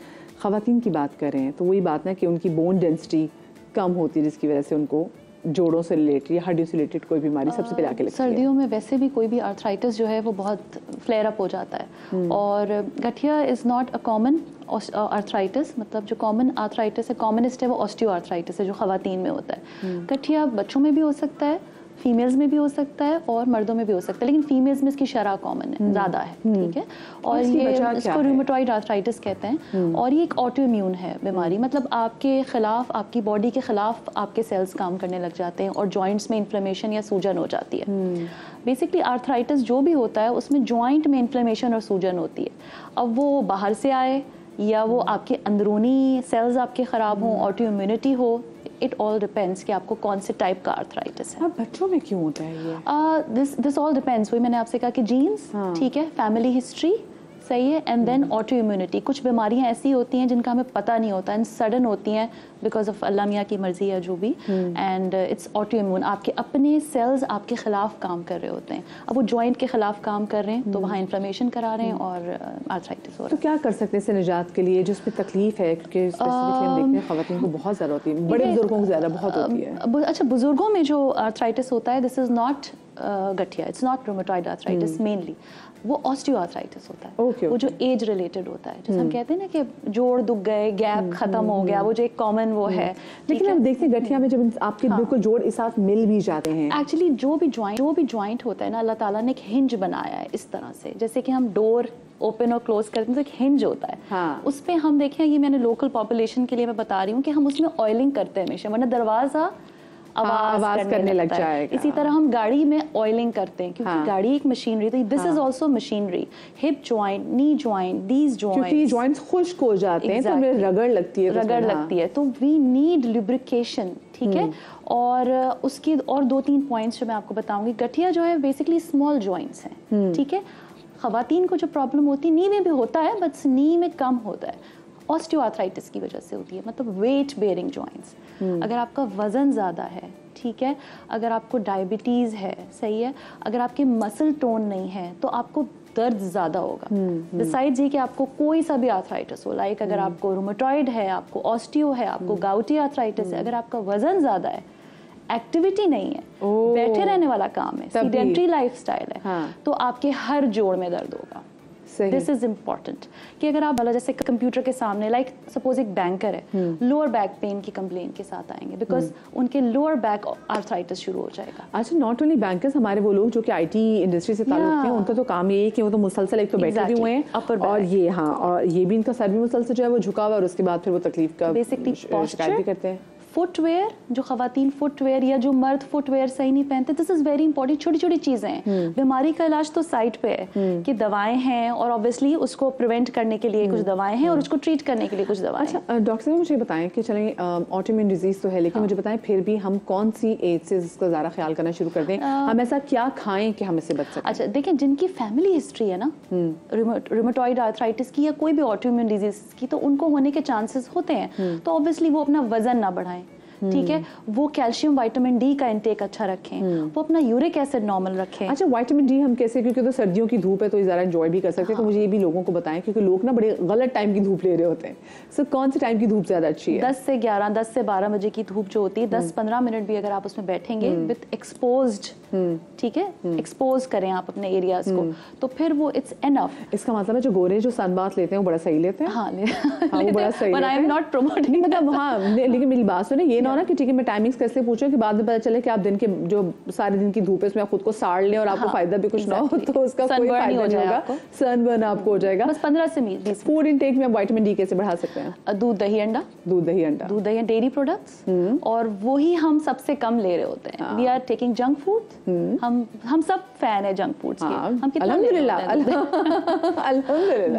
ख़वातीन की बात कर रहे हैं तो वही बात ना कि उनकी बोन डेंसिटी कम होती है, जिसकी वजह से उनको जोड़ों से रिलेटेड या हड्डियों से रिलेटेड कोई बीमारी सबसे पहले आके लगती है। सर्दियों में वैसे भी कोई भी आर्थराइटिस जो है वो बहुत फ्लेयर अप हो जाता है, और गठिया is not a common arthritis. मतलब जो कॉमन आर्थराइटिस है, कॉमनेस्ट है, वो ऑस्टियो आर्थराइटिस है जो ख़वातीन में होता है। गठिया बच्चों में भी हो सकता है, फीमेल्स में भी हो सकता है और मर्दों में भी हो सकता है, लेकिन फीमेल्स में इसकी शरह कॉमन है, ज़्यादा है, ठीक है। और ये इसको रूमेटॉइड आर्थराइटिस कहते हैं, और ये एक ऑटो इम्यून है बीमारी, मतलब आपके खिलाफ, आपकी बॉडी के खिलाफ आपके सेल्स काम करने लग जाते हैं और जॉइंट्स में इन्फ्लेमेशन या सूजन हो जाती है। बेसिकली आर्थराइटिस जो भी होता है उसमें जॉइंट में इन्फ्लेमेशन और सूजन होती है। अब वो बाहर से आए या वो आपके अंदरूनी सेल्स आपके ख़राब हों, ऑटो इम्यूनिटी हो, इट ऑल डिपेंड्स कि आपको कौन से टाइप का आर्थराइटिस है। बच्चों में क्यों होता है ये? दिस ऑल डिपेंड्स, वही मैंने आपसे कहा कि जीन्स, ठीक है, फैमिली हिस्ट्री, सही है, एंड देन ऑटो इम्यूनिटी। कुछ बीमारियां ऐसी होती हैं जिनका हमें पता नहीं होता, एंड सडन होती हैं बिकॉज ऑफ अल्लाह मियाँ की मर्जी या जो भी, एंड इट्स ऑटो इम्यून। आपके अपने सेल्स आपके खिलाफ काम कर रहे होते हैं। अब वो जॉइंट के खिलाफ काम कर रहे हैं तो वहाँ इन्फ्लेमेशन करा रहे हैं और आर्थराइटिस हो रहा है। तो क्या कर सकते हैं इससे निजात के लिए, जिसमें तकलीफ है, क्योंकि स्पेसिफिकली हम देखते हैं ख़वातीन को बहुत ज़्यादा होती है, बड़े बुजुर्गों को ज़्यादा बहुत होती है। अच्छा, बुजुर्गों में जो आर्थराइटिस होता है, दिस इज़ नॉट गठिया, it's not rheumatoid arthritis mainly, वो ऑस्टियोआर्थराइटिस होता है। वो जो एज रिलेटेड होता है, जैसे हम कहते हैं ना कि जोड़ दुख गए, गैप खत्म हो गया, वो जो एक कॉमन वो है। लेकिन हम देखते हैं गठिया में जब आपके बिल्कुल जोड़ एक साथ मिल भी जाते हैं। एक्चुअली जो भी ज्वाइंट होता है ना, अल्लाह ताला ने एक हिंज बनाया है इस तरह से, जैसे कि हम डोर ओपन और क्लोज करते हैं तो एक हिंज होता है। उस पर हम देखें, ये मैंने लोकल पॉपुलेशन के लिए मैं बता रही हूँ कि हम उसमें ऑयलिंग करते हैं हमेशा, वरना दरवाजा आवाज करने लग जाएगा। इसी तरह हम गाड़ी में ऑयलिंग करते हैं, क्योंकि गाड़ी एक मशीनरी, तो this is also machinery. Hip joint, knee joint, these joints, क्योंकि जॉइंट्स खुश्क हो जाते हैं तो हमें रगड़ लगती है, तो वी नीड लुब्रिकेशन, ठीक है। और उसकी और 2-3 पॉइंट्स जो मैं आपको बताऊंगी। गठिया जो है बेसिकली स्मॉल जॉइंट्स हैं, ठीक है। खवातीन को जो प्रॉब्लम होती है, नी में भी होता है, बट नी में कम होता है, ऑस्टियोआर्थराइटिस की वजह से होती है, मतलब वेट बेयरिंग जॉइंट्स। अगर आपका वजन ज़्यादा है, ठीक है, अगर आपको डायबिटीज़ है, सही है, अगर आपके मसल टोन नहीं है तो आपको दर्द ज़्यादा होगा। बिसाइड्स ये कि आपको कोई सा भी आर्थराइटिस हो, लाइक अगर आपको रूमेटॉइड है, आपको ऑस्टियो है, आपको गाउटी आर्थराइटिस है, अगर आपका वजन ज़्यादा है, एक्टिविटी नहीं है, बैठे रहने वाला काम है, सीडेंट्री लाइफस्टाइल है, तो आपके हर जोड़ में दर्द होगा। दिस इज इम्पॉर्टेंट कि अगर आप जैसे कंप्यूटर के सामने, लाइक सपोज एक बैंकर है, लोअर बैक पेन की कंप्लेन के साथ आएंगे बिकॉज उनके लोअर बैक आर्थराइटिस शुरू हो जाएगा। अच्छा, नॉट ओनली बैंकर्स, हमारे वो लोग जो कि आईटी इंडस्ट्री से ताल्लुक हैं, उनका तो काम ये है कि वो तो मुसलसल एक तो बैठे हुए हैं और ये और ये भी इनका सर भी मुसलसल जो है वो झुका हुआ, और उसके बाद फिर वो तकलीफ का बेसिकली शिकायत भी करते हैं। फुटवेयर, जो खवातीन फुटवेयर या जो मर्द फुटवेयर सही नहीं पहनते, दिस इज वेरी इंपॉर्टेंट। छोटी छोटी चीजें हैं। बीमारी का इलाज तो साइड पे है कि दवाएं हैं, और ऑब्वियसली उसको प्रिवेंट करने के लिए कुछ दवाएं हैं और उसको ट्रीट करने के लिए कुछ दवाएं। अच्छा डॉक्टर साहब, मुझे बताएं कि चलें ऑटोइम्यून डिजीज तो है, लेकिन मुझे बताएं फिर भी हम कौन सी एज से इसका ज़्यादा ख्याल करना शुरू कर दें? हम ऐसा क्या खाएं कि हम इससे बच सकें? अच्छा देखिए, जिनकी फैमिली हिस्ट्री है ना रूमेटॉइड आर्थराइटिस की या कोई भी ऑटोइम्यून डिजीज की, तो उनको होने के चांसेस होते हैं। तो ऑब्वियसली वो अपना वजन ना बढ़ाएं, ठीक है, वो कैल्शियम विटामिन डी का इंटेक अच्छा रखें, वो अपना यूरिक एसिड नॉर्मल रखें। अच्छा, विटामिन डी हम कैसे, क्योंकि तो सर्दियों की धूप है तो ज़रा एंजॉय भी कर सकते हैं, तो मुझे ये भी लोगों को बताएं, क्योंकि लोग ना बड़े गलत टाइम की धूप ले रहे होते हैं। सो कौन से टाइम की धूप ज़्यादा अच्छी है? 10 से 11, 10 से 12 बजे की धूप जो होती है, 10-15 मिनट भी अगर आप उसमें बैठेंगे विद एक्सपोज्ड, ठीक है, एक्सपोज करें आप अपने एरियाज को, तो फिर वो इट्स एनफ। इसका मतलब है जो गोरे जो सन बाथ लेते हैं वो बड़ा सही लेते हैं। हाँ, वो बड़ा सही, but I am not promoting, मतलब हाँ, लेकिन मेरी बात सुने, ये ना हो ना कि ठीक है मैं टाइमिंग्स कैसे पूछूं कि बाद में पता चले कि आप दिन के जो सारे दिन की धूप है उसमें आप खुद को साड़ लें और आपको फायदा भी कुछ ना हो, तो उसका कोई फायदा नहीं होगा, सनबर्न आपको हो जाएगा। बस 15 से 20। फूड इनटेक में विटामिन डी कैसे बढ़ा सकते हैं? दूध, दही, अंडा, डेयरी प्रोडक्ट्स, और वो ही हम सबसे कम ले रहे होते हैं। We are taking junk food, हम सब फैन है जंक फूड्स के, हम कितना अल्हम्दुलिल्लाह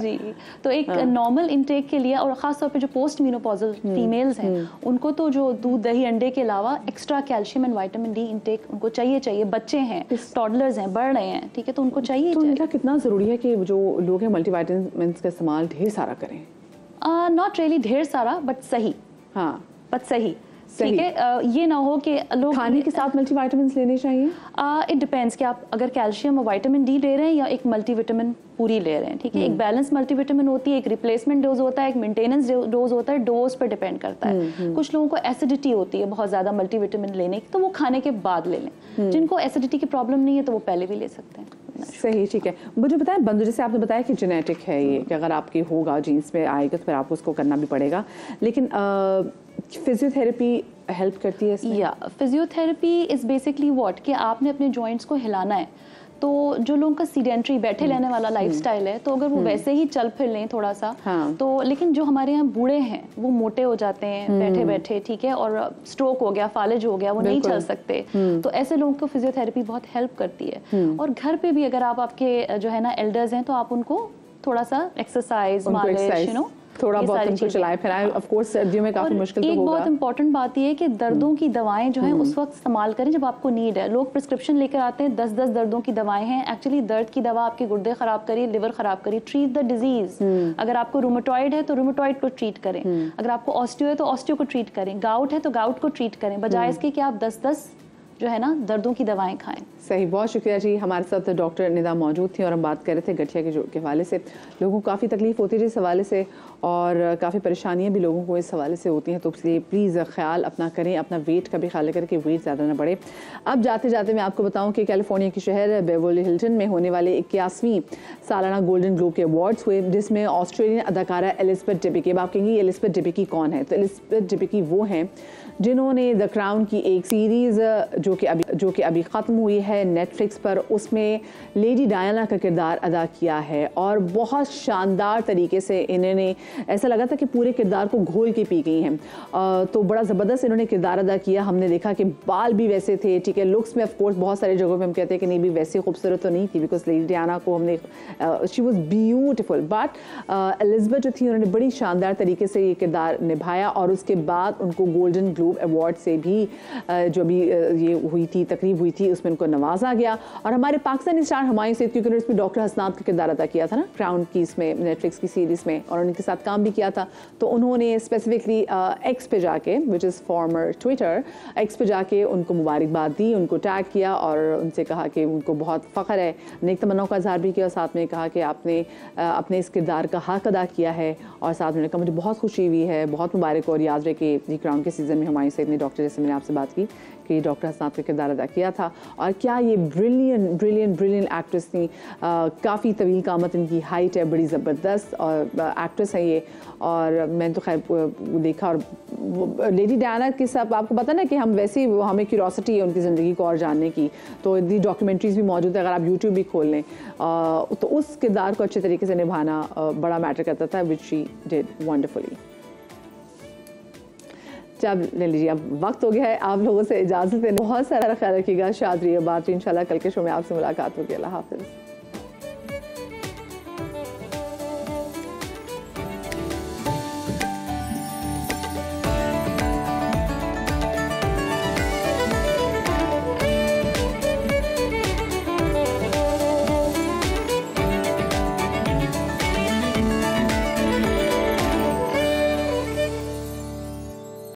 जी। तो एक नॉर्मल इनटेक के लिए, और खास तौर पे जो पोस्ट मेनोपॉजल फीमेल्स हैं, उनको तो जो दूध, दही, अंडे के अलावा extra calcium and vitamin D intake उनको चाहिए। बच्चे हैं, टॉडलर्स हैं, बढ़ रहे हैं, ठीक है, तो उनको चाहिए। तो कितना जरूरी है कि जो लोग हैं मल्टीविटामिन्स का इस्तेमाल ढेर सारा करें? नॉट रियली ढेर सारा, बट सही, हाँ, बट सही, ठीक है। ये ना हो कि लोग खाने के साथ मल्टीविटामिन्स लेने चाहिए। इट डिपेंड्स कि आप अगर कैल्शियम और विटामिन डी ले रहे हैं या एक मल्टीविटामिन पूरी ले रहे हैं, ठीक है। एक बैलेंस मल्टीविटामिन होती है, एक रिप्लेसमेंट डोज होता है, एक मेंटेनेंस डोज होता है, डोज पर डिपेंड करता है। कुछ लोगों को एसिडिटी होती है बहुत ज़्यादा मल्टीविटामिन लेने की, तो वो खाने के बाद ले लें। जिनको एसिडिटी की प्रॉब्लम नहीं है तो वो पहले भी ले सकते हैं। सही, ठीक है। मुझे बताएं बंधु, जैसे आपने बताया कि जेनेटिक है ये, कि अगर आपके होगा जीन्स में आएगा तो फिर आपको उसको करना भी पड़ेगा, लेकिन फिजियोथेरेपी हेल्प करती है इसमें? या फिजियोथेरेपी इज़ बेसिकली व्हाट कि आपने अपने जॉइंट्स को हिलाना है। तो जो लोगों का सीडेंट्री बैठे रहने वाला लाइफस्टाइल है, तो अगर वो वैसे ही चल फिर लें थोड़ा सा, तो लेकिन जो हमारे यहाँ बूढ़े हैं वो मोटे हो जाते हैं बैठे बैठे, ठीक है, और स्ट्रोक हो गया, फालिज हो गया, वो नहीं चल सकते, तो ऐसे लोगों को फिजियोथेरेपी बहुत हेल्प करती है। और घर पे भी अगर आप आपके जो है ना एल्डर्स हैं, तो आप उनको थोड़ा सा एक्सरसाइज, मालिश, यू नो, थोड़ा बहुत उनको चलाए फिराएं। ऑफ कोर्स सर्दियों में काफी मुश्किल तो होगा। एक बहुत इंपॉर्टेंट बात ये है कि दर्दों की दवाएं जो हैं उस वक्त इस्तेमाल करें जब आपको नीड है। लोग प्रिस्क्रिप्शन लेकर आते हैं, 10-10 दर्दों की दवाएं हैं। एक्चुअली दर्द की दवा आपके गुर्दे खराब करिए, लिवर खराब करिए। Treat the disease. अगर आपको रूमेटॉइड है तो रूमेटॉइड को ट्रीट करें, अगर आपको ऑस्टियो है तो ऑस्टियो को ट्रीट करें, गाउट है तो गाउट को ट्रीट करें, बजाय इसके कि आप 10-10 जो है ना दर्दों की दवाएं खाएं। सही, बहुत शुक्रिया जी। हमारे साथ डॉक्टर निदा मौजूद थी और हम बात कर रहे थे गठिया के हवाले से। लोगों को काफ़ी तकलीफ होती है इस हवाले से और काफ़ी परेशानियां भी लोगों को इस हवाले से होती हैं, तो इसलिए प्लीज़ ख्याल अपना करें, अपना वेट का भी ख्याल करें कि वेट ज़्यादा ना बढ़े। अब जाते जाते मैं आपको बताऊं कि कैलिफोर्निया के शहर बेवर्ली हिल्टन में होने वाले 81वीं सालाना गोल्डन ग्लोब के अवार्ड्स हुए, जिसमें ऑस्ट्रेलियन अदाकारा एलिज़ाबेथ डिबिकी। अब आप कहेंगे एलिज़ाबेथ डिबिकी कौन है? तो एलिज़ाबेथ डिबिकी वो हैं जिन्होंने द क्राउन की एक सीरीज़ जो कि अभी ख़त्म हुई है नेटफ्लिक्स पर, उसमें लेडी डायना का किरदार अदा किया है और बहुत शानदार तरीके से इन्होंने, ऐसा लगा था कि पूरे किरदार को घोल के पी गई हैं। तो बड़ा ज़बरदस्त इन्होंने किरदार अदा किया। हमने देखा कि बाल भी वैसे थे, ठीक है, लुक्स में ऑफ कोर्स बहुत सारी जगहों पे हम कहते हैं कि नहीं भी वैसी खूबसूरत तो नहीं थी, बिकॉज लेडी डायना को हमने she was beautiful, but Elizabeth जो थी उन्होंने बड़ी शानदार तरीके से ये किरदार निभाया और उसके बाद उनको गोल्डन ग्लोब अवार्ड से भी जो भी ये हुई थी तकरीब हुई थी उसमें उनको नवाजा गया। और हमारे पाकिस्तानी स्टार हुमायूं सईद, क्योंकि उन्होंने इसमें डॉक्टर हसनात का किरदार अदा किया था ना क्राउन की इसमें नेटफ्लिक्स की सीरीज़ में, और उनके साथ काम भी किया था, तो उन्होंने स्पेसिफिकली एक्स पे जाके, which is farmer Twitter, x पे जाके उनको मुबारकबाद दी, उनको टैग किया और उनसे कहा कि उनको बहुत फ़ख्र है, नेक तमन्नाओं का इज़हार भी किया और साथ में कहा कि आपने अपने इस किरदार का हक अदा किया है। और साथ में कहा मुझे बहुत खुशी हुई है, बहुत मुबारक, और याद रहे कि क्राउन के सीज़न में हुमायूं सईद ने डॉक्टर, जैसे मैंने आपसे बात की कि डॉक्टर हसनात का किरदार अदा किया था, और क्या ये ब्रिलियंट एक्ट्रेस थी। काफ़ी तवील कामत इनकी हाइट है, बड़ी ज़बरदस्त और एक्ट्रेस है ये। और मैंने तो खैर देखा, और लेडी डायना के साथ आपको पता ना कि हम वैसे ही हमें क्यूरोसिटी है उनकी ज़िंदगी को और जानने की, तो इतनी डॉक्यूमेंट्रीज़ भी मौजूद है, अगर आप यूट्यूब भी खोल लें तो उस किरदार को अच्छे तरीके से निभाना बड़ा मैटर करता था, विच शी डिड वंडरफुली। अब ले लीजिए, अब वक्त हो गया है आप लोगों से इजाज़त है। बहुत सारा ख्याल रखिएगा, शाद रहिए, बात इंशाल्लाह कल के शो में आपसे मुलाकात होगी। अल्लाह हाफ़िज़।